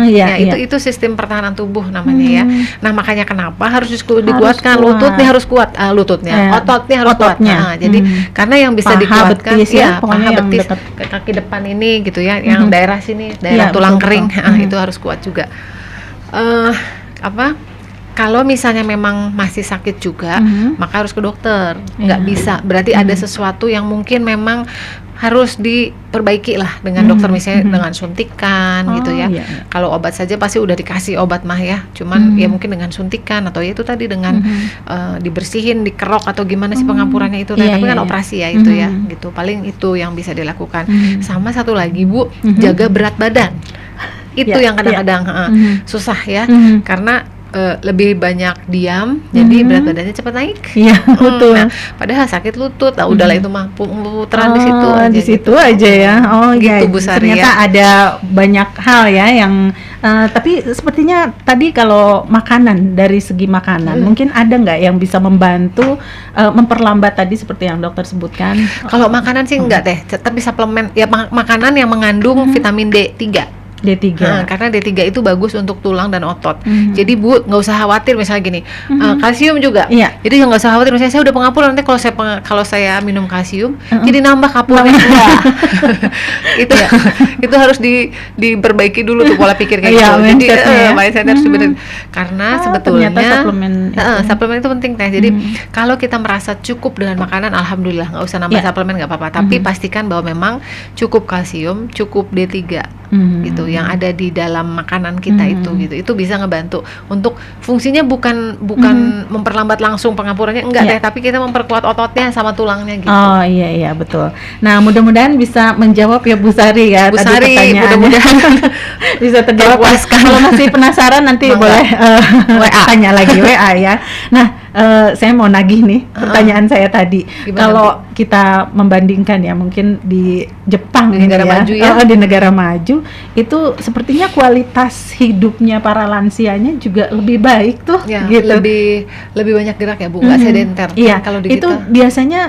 Itu sistem pertahanan tubuh namanya ya. Nah, makanya kenapa harus dikuatkan, lututnya harus kuat, ototnya harus kuat. Nah, jadi karena yang bisa dikuatkan betis, paha betis ke kaki depan ini gitu ya, yang daerah sini, daerah tulang kering, itu harus kuat juga. Kalau misalnya memang masih sakit juga, maka harus ke dokter. Nggak bisa, berarti ada sesuatu yang mungkin memang harus diperbaiki lah dengan dokter, misalnya dengan suntikan gitu ya. Kalau obat saja pasti udah dikasih obat mah ya, cuman ya mungkin dengan suntikan atau ya itu tadi dengan dibersihin, dikerok atau gimana sih pengampurannya itu. Tapi kan operasi ya itu ya, gitu. Paling itu yang bisa dilakukan. Sama satu lagi Bu, jaga berat badan. Itu yang kadang-kadang susah ya, karena lebih banyak diam, jadi berat badannya cepat naik. Betul. Nah, padahal sakit lutut, udahlah itu mah putaran di situ aja. Di situ gitu aja ya. Gitu Bu Sari. Ternyata ada banyak hal ya yang tapi sepertinya tadi kalau makanan, dari segi makanan mungkin ada nggak yang bisa membantu memperlambat tadi seperti yang dokter sebutkan? Kalau makanan sih enggak teh, tapi suplemen ya, makanan yang mengandung vitamin D3. Karena D3 itu bagus untuk tulang dan otot. Jadi Bu nggak usah khawatir misalnya gini, kalsium juga. Jadi nggak usah khawatir misalnya saya udah pengapuran, nanti kalau saya minum kalsium jadi nambah kapurnya. Itu harus diperbaiki dulu tuh pola pikir kayak gitu. Jadi mindset harus dibenerin. Karena sebetulnya suplemen itu penting teh. Jadi kalau kita merasa cukup dengan makanan, alhamdulillah, nggak usah nambah suplemen, nggak apa-apa. Tapi pastikan bahwa memang cukup kalsium, cukup D3 gitu yang ada di dalam makanan kita itu bisa ngebantu untuk fungsinya bukan memperlambat langsung pengampurannya, enggak deh, tapi kita memperkuat ototnya sama tulangnya gitu. Iya betul. Nah, mudah-mudahan bisa menjawab ya Bu Sari ya. Bu Sari, mudah-mudahan bisa terjawab. Kalau masih penasaran nanti boleh tanya lagi WA ya. Nah, saya mau nagih nih pertanyaan saya tadi. Kalau kita membandingkan ya, mungkin di Jepang di negara maju ya, di negara maju itu sepertinya kualitas hidupnya para lansianya juga lebih baik tuh, gitu. Lebih banyak gerak ya Bu, nggak sedenter. Kalau di itu kita biasanya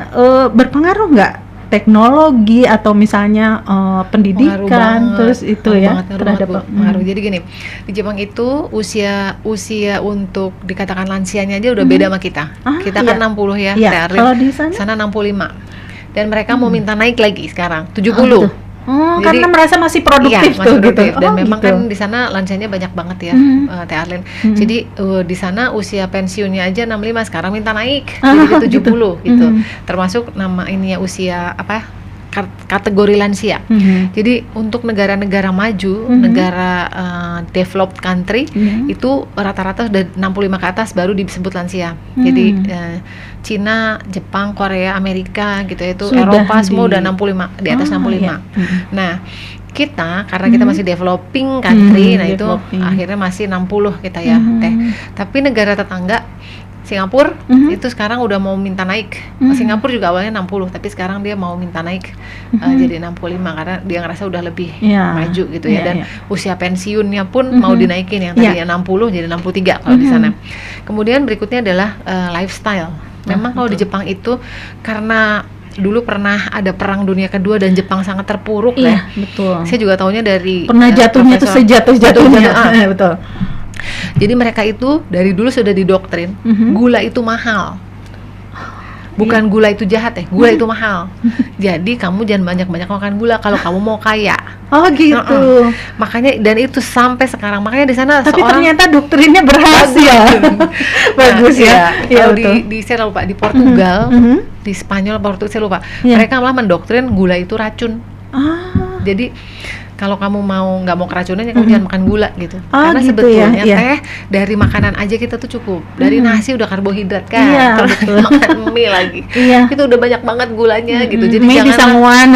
berpengaruh nggak teknologi atau misalnya pendidikan, terus itu ya terhadap pengaruh. Jadi gini, di Jepang itu usia untuk dikatakan lansianya aja udah beda sama kita. Kita kan 60 ya, kalau di sana 65, dan mereka mau minta naik lagi sekarang 70. Jadi, karena merasa masih produktif tuh produktif. Gitu. Dan memang kan di sana lansianya banyak banget ya, Teh Arlin. Jadi di sana usia pensiunnya aja 65, sekarang minta naik jadi 70 gitu. Termasuk nama ini ya, usia kategori lansia. Jadi untuk negara-negara maju, negara developed country, itu rata-rata sudah 65 ke atas baru disebut lansia. Jadi Cina, Jepang, Korea, Amerika gitu ya, itu Eropa semua udah 65, di atas 65. Nah, kita karena kita masih developing country, nah itu akhirnya masih 60 kita ya, Teh. Tapi negara tetangga Singapura itu sekarang udah mau minta naik. Singapura juga awalnya 60, tapi sekarang dia mau minta naik jadi 65 karena dia ngerasa udah lebih maju gitu ya. Dan usia pensiunnya pun mau dinaikin, yang tadinya 60 jadi 63 kalau di sana. Kemudian berikutnya adalah lifestyle. Memang kalau di Jepang itu karena dulu pernah ada perang dunia kedua dan Jepang sangat terpuruk ya. Betul. Saya juga taunya dari pernah jatuhnya tuh sejatuh-jatuhnya. Betul. Jadi mereka itu dari dulu sudah didoktrin gula itu mahal. Bukan gula itu jahat gula itu mahal. Jadi kamu jangan banyak-banyak makan gula kalau kamu mau kaya. Oh gitu. Makanya dan itu sampai sekarang. Makanya di sana Tapi ternyata doktrinnya berhasil. Bagus ya. Kalau di saya lupa di Portugal, di Spanyol, Portugal saya lupa. Mereka malah mendoktrin gula itu racun. Jadi kalau kamu nggak mau keracunan ya kamu jangan makan gula gitu. Karena gitu sebetulnya ya? teh dari makanan aja kita tuh cukup. Dari nasi udah karbohidrat kan. Iya, terus betul. makan mie lagi. Iya. Itu udah banyak banget gulanya gitu. Jadi mie di jangan Sangwan.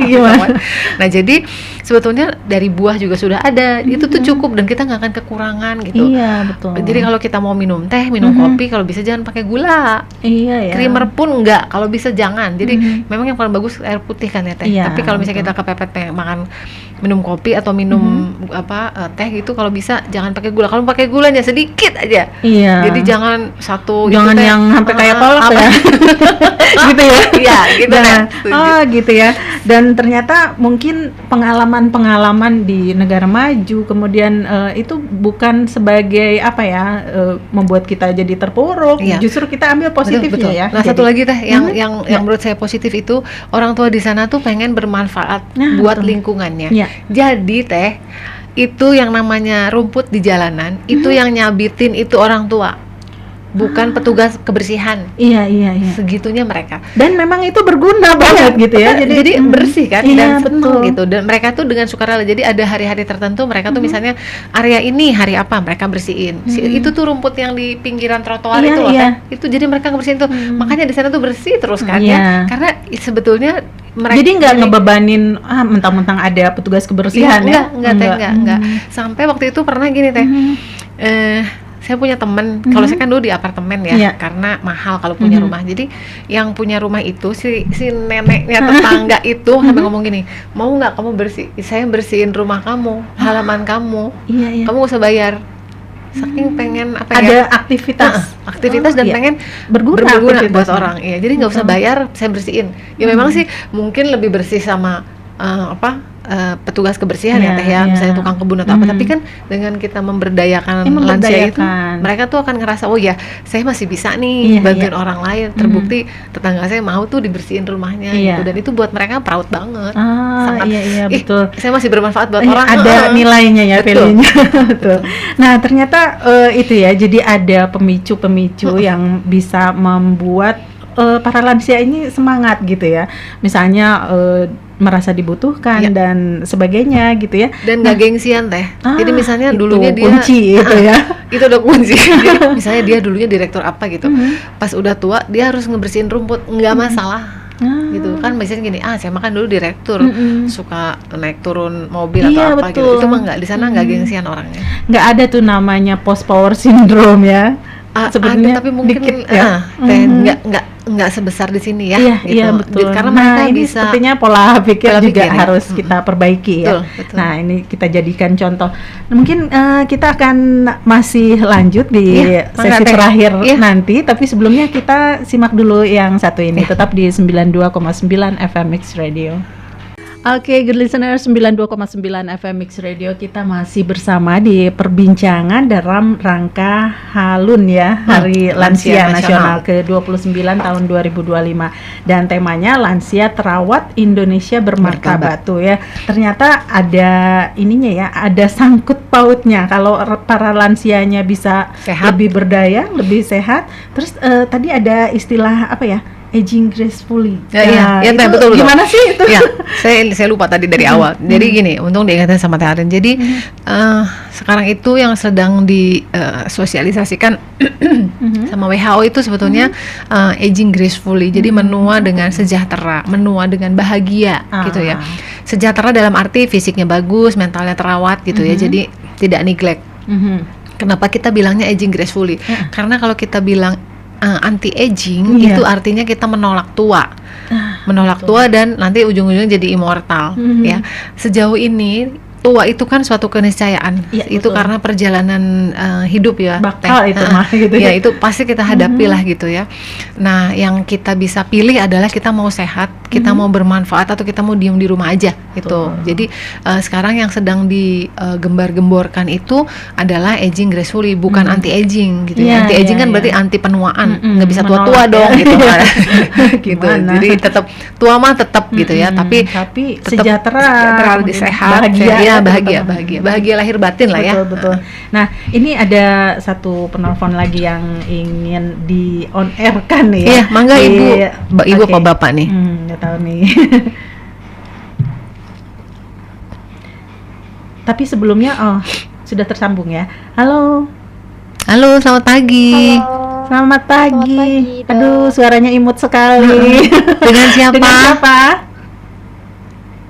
Gimana? Nah, jadi sebetulnya dari buah juga sudah ada. Itu tuh cukup dan kita nggak akan kekurangan gitu. Iya, betul. Jadi kalau kita mau minum teh, minum kopi, kalau bisa jangan pakai gula. Iya ya. Creamer pun enggak, kalau bisa jangan. Jadi memang yang paling bagus air putih kan ya teh. Iya, Tapi kalau misalnya kita kepepet makan minum kopi atau minum teh gitu, kalau bisa jangan pakai gula. Kalau pakai gulanya sedikit aja. Iya. Jadi jangan satu Jangan itu teh, yang sampai kayak kolak ya. Gitu ya. Iya, gitu Nah, kan. gitu ya. Dan ternyata mungkin pengalaman-pengalaman di negara maju kemudian itu bukan sebagai apa ya membuat kita jadi terpuruk. Iya. Justru kita ambil positifnya Betul. ya. Nah, Jadi- satu lagi teh yang menurut saya positif itu orang tua di sana tuh pengen bermanfaat Nah, buat betul. lingkungannya. Iya. Jadi teh itu yang namanya rumput di jalanan itu yang nyabitin itu orang tua. Bukan petugas kebersihan. Iya. Segitunya mereka. Dan memang itu berguna banget gitu ya. Jadi bersih kan iya, dan seneng betul. gitu. Dan mereka tuh dengan sukarela. Jadi ada hari-hari tertentu mereka tuh misalnya area ini hari apa mereka bersihin. Itu tuh rumput yang di pinggiran trotoar Iya, itu loh iya. kan. Itu jadi mereka bersihin tuh. Makanya di sana tuh bersih terus kan Iya. ya. Karena sebetulnya mereka Jadi nggak ngebebanin mentang-mentang ada petugas kebersihan ya? Enggak. Sampai waktu itu pernah gini teh. Saya punya temen, kalau saya kan dulu di apartemen ya, Iya. karena mahal kalau punya rumah. Jadi yang punya rumah itu si neneknya tetangga itu sampai ngomong gini, mau nggak kamu saya bersihin rumah kamu, halaman kamu, Iya. kamu nggak usah bayar. Saking pengen apa Ada ya? aktivitas Dan iya. pengen berguna buat aktivitasnya. orang. Iya, jadi nggak usah bayar, saya bersihin. Ya memang sih mungkin lebih bersih sama petugas kebersihan ya teh ya, misalnya tukang kebun atau apa. Tapi kan dengan kita memberdayakan lansia itu, mereka tuh akan ngerasa oh ya saya masih bisa nih bantuin orang lain. Terbukti tetangga saya mau tuh dibersihin rumahnya gitu, dan itu buat mereka proud banget. Sangat, iya betul. Saya masih bermanfaat buat orang. Ada nilainya ya, betul. value-nya. Betul. Nah ternyata itu ya, jadi ada pemicu-pemicu yang bisa membuat para lansia ini semangat gitu ya. Misalnya merasa dibutuhkan dan sebagainya gitu ya. Dan nggak gengsian teh. Jadi misalnya itu dulunya dia kunci itu ya. Itu udah kunci. Jadi, misalnya dia dulunya direktur apa gitu. Pas udah tua dia harus ngebersihin rumput, nggak masalah. Gitu kan biasanya gini, saya makan dulu direktur, suka naik turun mobil atau apa gitu. Itu mah nggak, di sana nggak gengsian orangnya. Nggak ada tuh namanya post power syndrome ya. Sebenarnya tapi mungkin dikit, ya. nggak sebesar di sini ya. Iya betul. Karena nah mereka ini bisa sepertinya pola pikir juga ya. harus kita perbaiki ya. Betul. Nah ini kita jadikan contoh. Nah, mungkin kita akan masih lanjut di sesi terakhir nanti. Tapi sebelumnya kita simak dulu yang satu ini. Tetap di 92,9 FM Mix Radio. Oke, good listener, 92,9 FM Mix Radio, kita masih bersama di perbincangan dalam rangka Halun ya, Hari Lansia Nasional ke-29 tahun 2025. Dan temanya Lansia Terawat Indonesia Bermartabat tuh ya. Ternyata ada ininya ya, ada sangkut pautnya. Kalau para lansianya bisa lebih berdaya, lebih sehat. Terus tadi ada istilah apa ya? Aging gracefully. Iya, betul. Gimana sih itu? Ya, saya lupa tadi dari awal. Jadi gini, untung diingatkan sama Teh Arin. Jadi sekarang itu yang sedang disosialisasikan sama WHO itu sebetulnya aging gracefully. Jadi menua dengan sejahtera, menua dengan bahagia gitu ya. Sejahtera dalam arti fisiknya bagus, mentalnya terawat gitu ya. Jadi tidak neglect. Kenapa kita bilangnya aging gracefully? Karena kalau kita bilang anti-aging itu artinya kita menolak tua, tua dan nanti ujung-ujungnya jadi immortal ya. Sejauh ini tua itu kan suatu keniscayaan. Iya, Itu betul. karena perjalanan hidup ya. Bakal Teh. itu mah gitu Ya itu pasti kita hadapi lah gitu ya. Nah, yang kita bisa pilih adalah kita mau sehat, kita mau bermanfaat, atau kita mau diem di rumah aja gitu. Betul. Jadi sekarang yang sedang digembar-gemborkan itu adalah aging gracefully, bukan anti aging gitu Iya, ya. Anti aging iya, kan iya. berarti anti penuaan, Mm-mm, nggak bisa tua-tua menolak dong ya. gitu kan. Gitu. Gimana? Jadi tetap tua mah tetap gitu ya, tapi tapi sejahtera, lebih kemudian sehat, bahagia, ya, terutama. bahagia lahir batin lah ya. Betul. Nah, ini ada satu penelpon lagi yang ingin di on air kan nih ya. Iya, mangga Di- ibu Oke. apa bapak nih? Nggak tahu nih. Tapi sebelumnya sudah tersambung ya. Halo, Halo, selamat pagi. Halo. selamat pagi. pagi, Dok. Aduh, suaranya imut sekali. Dengan siapa? Dengan siapa?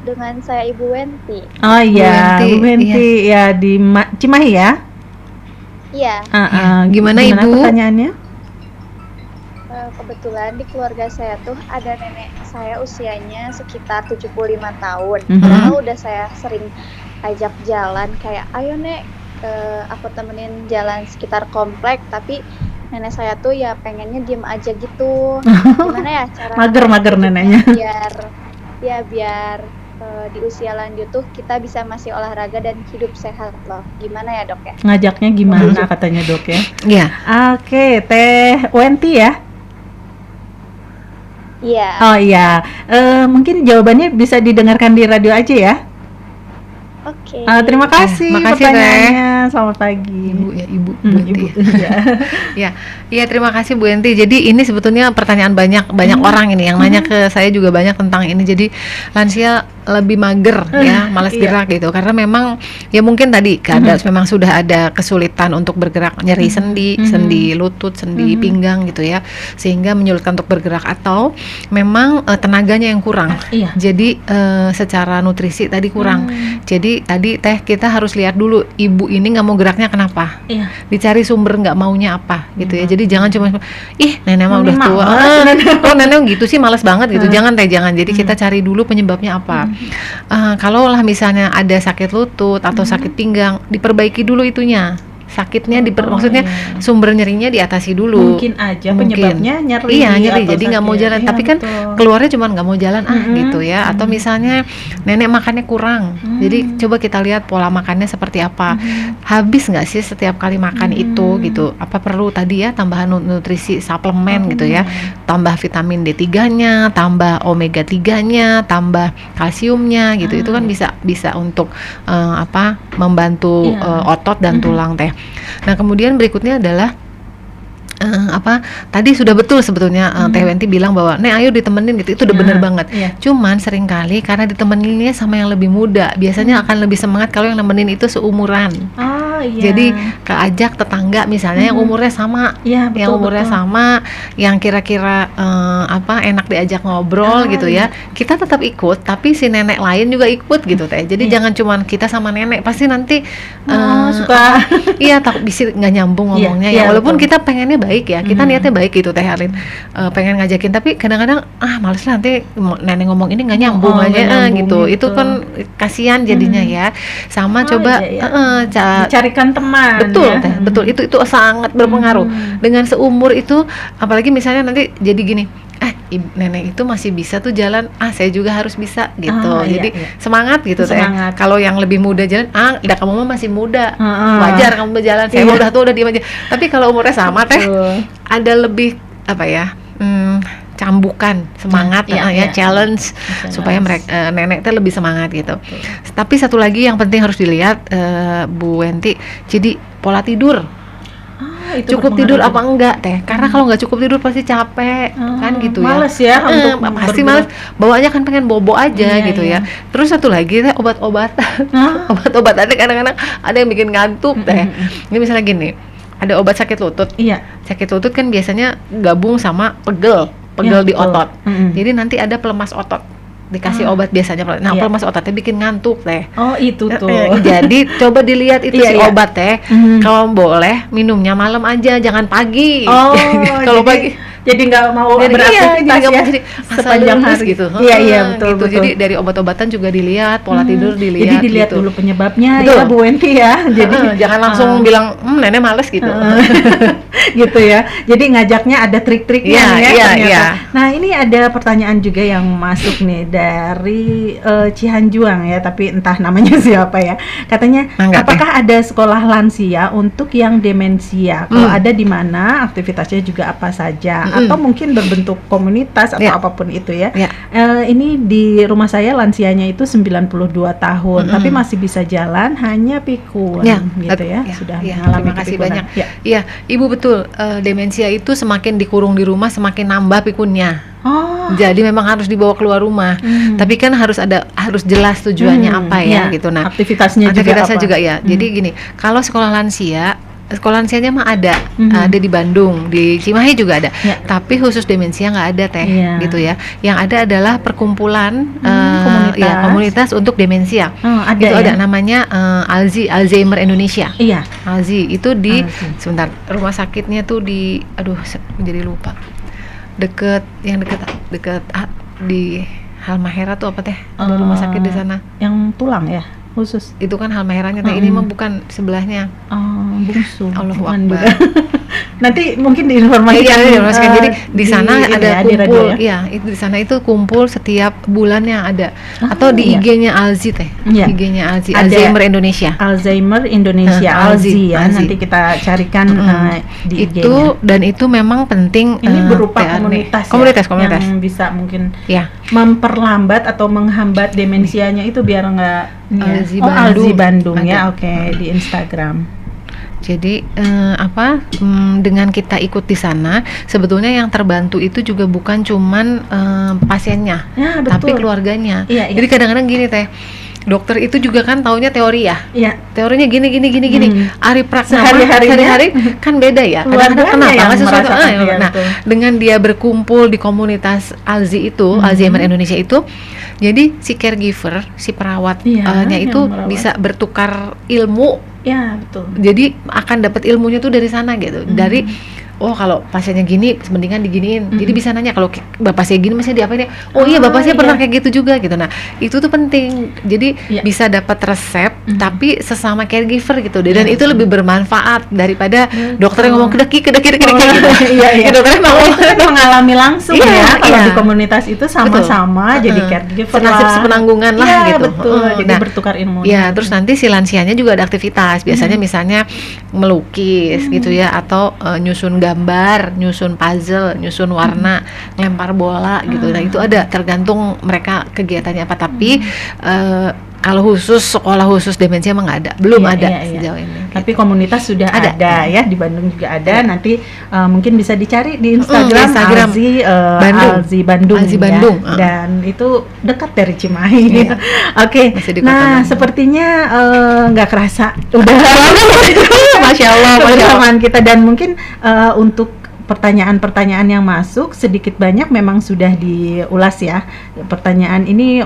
Dengan saya Ibu Wenti. Oh iya, Wenti, Bu Wenti ya di Cimahi ya. Iya, Gimana, Ibu? pertanyaannya? kebetulan di keluarga saya tuh ada nenek saya usianya sekitar 75 tahun. Mhm. Padahal udah saya sering ajak jalan kayak, ayo Nek, aku temenin jalan sekitar komplek, tapi nenek saya tuh ya pengennya diem aja gitu. Gimana ya cara Mager neneknya. biar di usia lanjut tuh kita bisa masih olahraga dan hidup sehat loh. Gimana ya Dok ya? Ngajaknya gimana katanya Dok ya? Iya. Oke, Teh Wenti ya. Iya. Oh iya, mungkin jawabannya bisa didengarkan di radio aja ya. Oke. Terima kasih makasih, pertanyaannya. Selamat pagi. Ibu ya, Ibu Hmm, Wenti. Ibu. Iya. Iya, terima kasih Bu Enti. Jadi ini sebetulnya pertanyaan banyak orang ini yang nanya ke saya juga banyak tentang ini. Jadi lansia lebih mager ya, malas Iya. gerak gitu. Karena memang ya mungkin tadi memang sudah ada kesulitan untuk bergerak, nyeri sendi lutut, sendi pinggang gitu ya. Sehingga menyulitkan untuk bergerak, atau memang tenaganya yang kurang. Iya. Jadi secara nutrisi tadi kurang. Jadi tadi Teh kita harus lihat dulu ibu ini nggak mau geraknya kenapa. Iya. Dicari sumber nggak maunya apa gitu ya. Jadi jangan cuma nenek mah udah Nenek tua. malas. Oh nenek gitu sih malas banget gitu. Jangan Teh, jangan. Jadi kita cari dulu penyebabnya apa. Kalau lah misalnya ada sakit lutut atau sakit pinggang, diperbaiki dulu itunya. Sakitnya maksudnya sumber nyerinya diatasi dulu. Mungkin aja Mungkin. penyebabnya nyeri. Iya, nyeri. atau Jadi nggak mau sakit. jalan. Iya, Tapi kan betul. keluarnya cuma nggak mau jalan gitu ya. Atau misalnya nenek makannya kurang. Jadi coba kita lihat pola makannya seperti apa. Habis nggak sih setiap kali makan itu gitu. Apa perlu tadi ya tambahan nutrisi suplemen gitu ya. Tambah vitamin D3-nya, tambah omega 3-nya, tambah kalsiumnya gitu. Itu kan bisa untuk membantu otot dan tulang Teh. Nah, kemudian berikutnya adalah tadi sudah betul sebetulnya Teh Wenti bilang bahwa Nek ayo ditemenin gitu, itu udah bener banget. Iya. Cuman seringkali karena ditemeninnya sama yang lebih muda, biasanya akan lebih semangat kalau yang nemenin itu seumuran. Oh iya. Jadi keajak tetangga misalnya yang umurnya sama, Iya, betul, yang umurnya betul. sama, yang kira-kira enak diajak ngobrol gitu ya. Kita tetap ikut, tapi si nenek lain juga ikut gitu Teh. Jadi jangan cuman kita sama nenek, pasti nanti suka iya tak bisa nggak nyambung Iya, ngomongnya iya, ya. Walaupun betul. kita pengennya baik ya, kita niatnya baik gitu Teh Harlin, pengen ngajakin, tapi kadang-kadang males lah nanti nenek ngomong ini nggak nyambung nggak aja nyambung, gitu. gitu. Itu kan kasihan jadinya ya. Sama coba iya, iya. Dicarikan teman. betul ya. Teh, betul, itu sangat berpengaruh. Dengan seumur itu, apalagi misalnya nanti jadi gini, nenek itu masih bisa tuh jalan, saya juga harus bisa gitu. Iya, Jadi iya. semangat gitu Teh. Semangat. Kalau yang lebih muda jalan, udah kamu mah masih muda, Heeh. wajar kamu berjalan. Saya mah udah tua, udah diem aja. Tapi kalau umurnya sama Teh, Betul. ada lebih cambukan semangat Iya. challenge supaya mereka nenek teh lebih semangat gitu. Tapi satu lagi yang penting harus dilihat Bu Wenti, jadi pola tidur. Itu Cukup tidur apa enggak Teh? Karena kalau nggak cukup tidur pasti capek kan gitu ya. Males ya untuk pasti bergerak. males. Bawaannya kan pengen bobo aja Iya, gitu iya. ya. Terus satu lagi Teh, obat-obatan. Obat-obatan kadang-kadang ada yang bikin ngantuk Teh. Ini misalnya gini, ada obat sakit lutut. Iya. Sakit lutut kan biasanya gabung sama pegel Ya, di betul. otot. Mm-mm. Jadi nanti ada pelemas otot. Dikasih obat biasanya. Nah, Iya. pelemas ototnya bikin ngantuk Teh. Oh itu tuh. Jadi coba dilihat itu Iya, si iya. obat Teh. Mhm. Kalau boleh minumnya malam aja, jangan pagi. Oh, Kalau jadi pagi Jadi nggak mau jadi beraktivitas nggak ya mau, jadi sepanjang asal lulus hari gitu. Iya betul gitu. betul. Jadi dari obat-obatan juga dilihat, pola tidur dilihat. Jadi dilihat gitu. dulu penyebabnya Betul. ya Bu Wenti ya. Jadi jangan langsung bilang nenek males gitu. gitu ya. Jadi ngajaknya ada trik-triknya Iya, nih ya iya, ternyata. iya. Nah, ini ada pertanyaan juga yang masuk nih dari Cihanjuang ya, tapi entah namanya siapa ya. Katanya, Enggak, apakah ada sekolah lansia untuk yang demensia? Kalau ada di mana, aktivitasnya juga apa saja? Atau mungkin berbentuk komunitas atau apapun itu ya. Ini di rumah saya lansianya itu 92 tahun, tapi masih bisa jalan, hanya pikun gitu ya. Sudah mengalami terima kasih kepikunan. banyak. Iya, Ibu betul. Demensia itu semakin dikurung di rumah semakin nambah pikunnya. Jadi memang harus dibawa keluar rumah. Tapi kan harus jelas tujuannya apa ya gitu. Nah, aktivitasnya juga ya. Jadi gini, kalau sekolah lansianya mah ada di Bandung, di Cimahi juga ada. Tapi khusus demensia nggak ada teh, gitu ya. Yang ada adalah perkumpulan komunitas untuk demensia. Ada itu ya? ada namanya Alzheimer Indonesia. Iya. Alzi itu di sebentar, rumah sakitnya tuh di jadi lupa. Deket di Halmahera tuh apa teh? Ada rumah sakit di sana. Yang tulang ya? Khusus. Itu kan Halmaheranya teh, ini mah bukan sebelahnya. Bungsu. Allahu Bukan Akbar. Nanti mungkin diinformasikan. Jadi di sana ada kumpul, ya? itu di sana itu kumpul setiap bulannya ada. Atau di IG-nya Alzi teh. IG-nya Alzi, Alzheimer Indonesia. Alzheimer Indonesia, Alzi ya. Alzi. Nanti kita carikan di IG-nya. Itu dan itu memang penting. Ini berupa komunitas yang bisa mungkin memperlambat atau menghambat demensianya itu biar nggak Alzi Bandung ya. Oke, di Instagram. Jadi dengan kita ikut di sana, sebetulnya yang terbantu itu juga bukan cuman pasiennya, tapi keluarganya. Jadi kadang-kadang gini teh, dokter itu juga kan taunya teori ya. Teorinya gini. Ari praktek sehari-hari kan beda ya. Kadang-kadang kenapa nggak sesuatu. Nah, dengan dia berkumpul di komunitas Alzi itu, Alzheimer Indonesia itu, jadi si caregiver, si perawatnya itu bisa bertukar ilmu. Ya betul. Jadi akan dapat ilmunya tuh dari sana gitu. Dari kalau pasiennya gini, mendingan diginiin. Jadi bisa nanya, kalau bapak saya gini, masih diapain ya? Iya, bapak saya pernah kayak gitu juga gitu. Nah, itu tuh penting. Jadi bisa dapat resep, tapi sesama caregiver gitu. Dan itu lebih bermanfaat daripada dokter yang ngomong kedeki gitu. Iya. Dokternya mau mengalami langsung ya. Kalau di komunitas itu sama-sama jadi caregiver. Senasib sepenanggungan lah gitu. Betul. Jadi bertukar ilmu. Ya, terus nanti si lansianya juga ada aktivitas. Biasanya misalnya melukis gitu ya, atau nyusun gambar, nyusun puzzle, nyusun warna, ngelempar bola gitu. Nah, itu ada, tergantung mereka kegiatannya apa. Tapi kalau sekolah khusus demensia emang nggak ada, belum ada sejauh ini. Tapi komunitas sudah ada ya, di Bandung juga ada. Nanti mungkin bisa dicari di Instagram Alzi Bandung. Ya. Dan itu dekat dari Cimahi. Oke. Nah, sepertinya nggak kerasa udah Masya Allah, persamaan kita, dan mungkin untuk pertanyaan-pertanyaan yang masuk sedikit banyak memang sudah diulas ya. Pertanyaan ini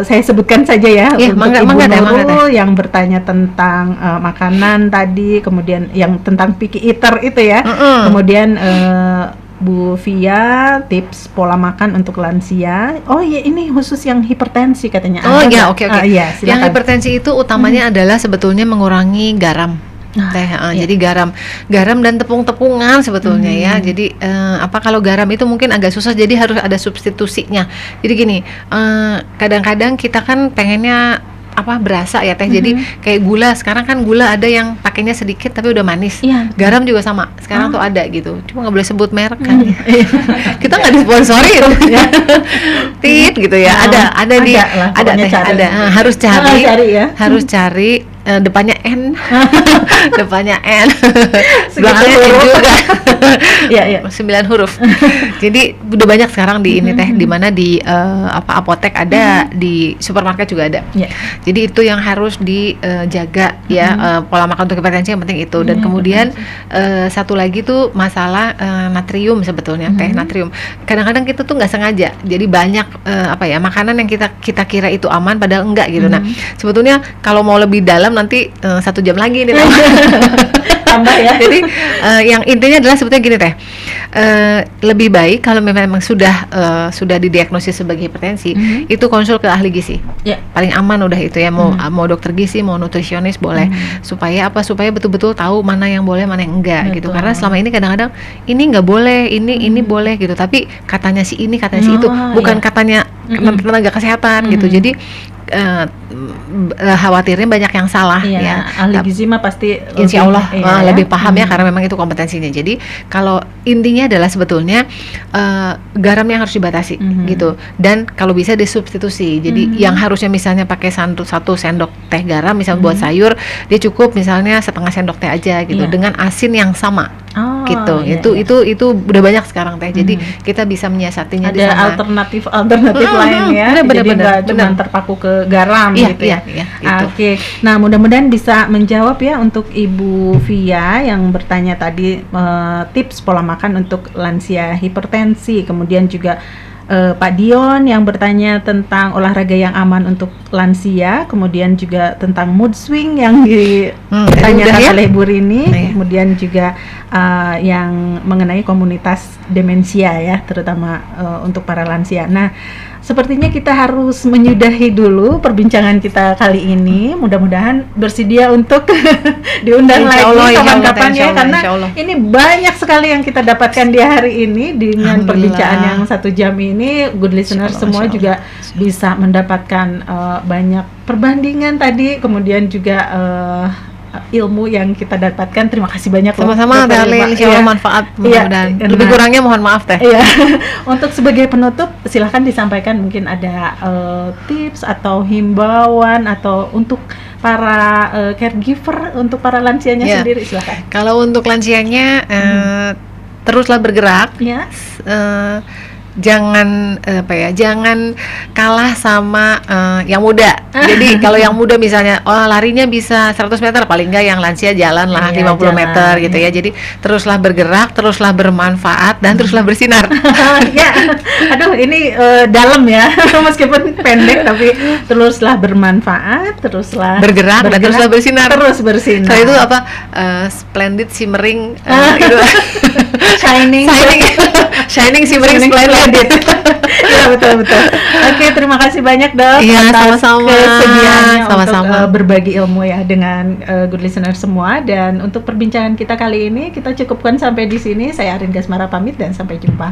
saya sebutkan saja ya, untuk Ibu Nurul yang bertanya tentang makanan tadi, kemudian yang tentang picky eater itu ya. Kemudian Bu Via, tips pola makan untuk lansia. Oh iya, ini khusus yang hipertensi katanya. Oke. Yang hipertensi itu utamanya adalah sebetulnya mengurangi garam. Jadi garam dan tepung-tepungan sebetulnya ya. Jadi kalau garam itu mungkin agak susah, jadi harus ada substitusinya. Jadi gini, kadang-kadang kita kan pengennya berasa ya teh. Jadi kayak gula, sekarang kan gula ada yang pakainya sedikit tapi udah manis. Garam juga sama. Sekarang tuh ada gitu. Cuma nggak boleh sebut merek kan. Kita nggak disponsorin. Tit gitu ya. Ada teh. Harus cari depannya N. Depannya N. Belakangnya N juga. 9 huruf. Jadi udah banyak sekarang di ini teh, di mana di apotek ada, di supermarket juga ada. Jadi itu yang harus dijaga ya, pola makan untuk hipertensi yang penting itu. Dan kemudian satu lagi tuh masalah natrium sebetulnya, teh natrium. Kadang-kadang kita tuh nggak sengaja. Jadi banyak makanan yang kita kira itu aman padahal enggak gitu. Nah, sebetulnya kalau mau lebih dalam nanti 1 jam lagi nih. ditambah ya. Jadi yang intinya adalah sebetulnya gini teh, lebih baik kalau memang sudah didiagnosis sebagai hipertensi, itu konsul ke ahli gizi. Ya. Paling aman udah itu ya, mau dokter gizi, mau nutrisionis boleh. Supaya apa? Supaya betul-betul tahu mana yang boleh, mana yang enggak gitu. Karena selama ini kadang-kadang ini nggak boleh, ini boleh gitu. Tapi katanya si ini, katanya si itu, bukan katanya tenaga kesehatan gitu. Jadi khawatirnya banyak yang salah ya. Ahli gizi mah pasti insya Allah lebih paham ya, karena memang itu kompetensinya. Jadi kalau intinya adalah sebetulnya garam yang harus dibatasi gitu, dan kalau bisa disubstitusi. Jadi yang harusnya misalnya pakai 1 sendok teh garam misalnya buat sayur, dia cukup misalnya setengah sendok teh aja gitu, dengan asin yang sama. Itu udah banyak sekarang teh. Jadi kita bisa menyiasatinya di sana. Ada alternatif lain ya. Jadi nggak cuma terpaku ke garam gitu ya. Gitu. Oke. Nah, mudah-mudahan bisa menjawab ya untuk Ibu Via yang bertanya tadi, tips pola makan untuk lansia hipertensi. Kemudian juga Pak Dion yang bertanya tentang olahraga yang aman untuk lansia, kemudian juga tentang mood swing yang ditanyakan oleh Bu Rini, kemudian juga yang mengenai komunitas demensia ya, terutama untuk para lansia. Nah, sepertinya kita harus menyudahi dulu perbincangan kita kali ini. Mudah-mudahan bersedia untuk diundang lagi kapan-kapan ya, karena ini banyak sekali yang kita dapatkan di hari ini dengan perbincangan yang 1 jam ini. Good listener semua juga bisa mendapatkan banyak perbandingan tadi, kemudian juga ilmu yang kita dapatkan. Terima kasih banyak. Sama-sama Teh Alin, insyaallah manfaat mudah-mudahan. Lebih kurangnya mohon maaf Teh. Iya. Untuk sebagai penutup silahkan disampaikan, mungkin ada tips atau himbauan atau untuk para caregiver, untuk para lansianya sendiri, silahkan. Kalau untuk lansianya teruslah bergerak. Jangan jangan kalah sama yang muda. Jadi kalau yang muda misalnya larinya bisa 100 meter, paling enggak yang lansia jalan lah 50 meter gitu ya. Jadi teruslah bergerak, teruslah bermanfaat, dan teruslah bersinar. Ya, aduh ini dalam ya. Meskipun pendek tapi teruslah bermanfaat, teruslah bergerak dan teruslah bersinar. Terus bersinar. Kalau itu apa? Splendid, shimmering, itu shining, shimmering, splendid. Ya, betul. Oke, terima kasih banyak Dok atas kesediaannya untuk berbagi ilmu ya dengan good listener semua. Dan untuk perbincangan kita kali ini kita cukupkan sampai di sini. Saya Arin Gasmara pamit dan sampai jumpa.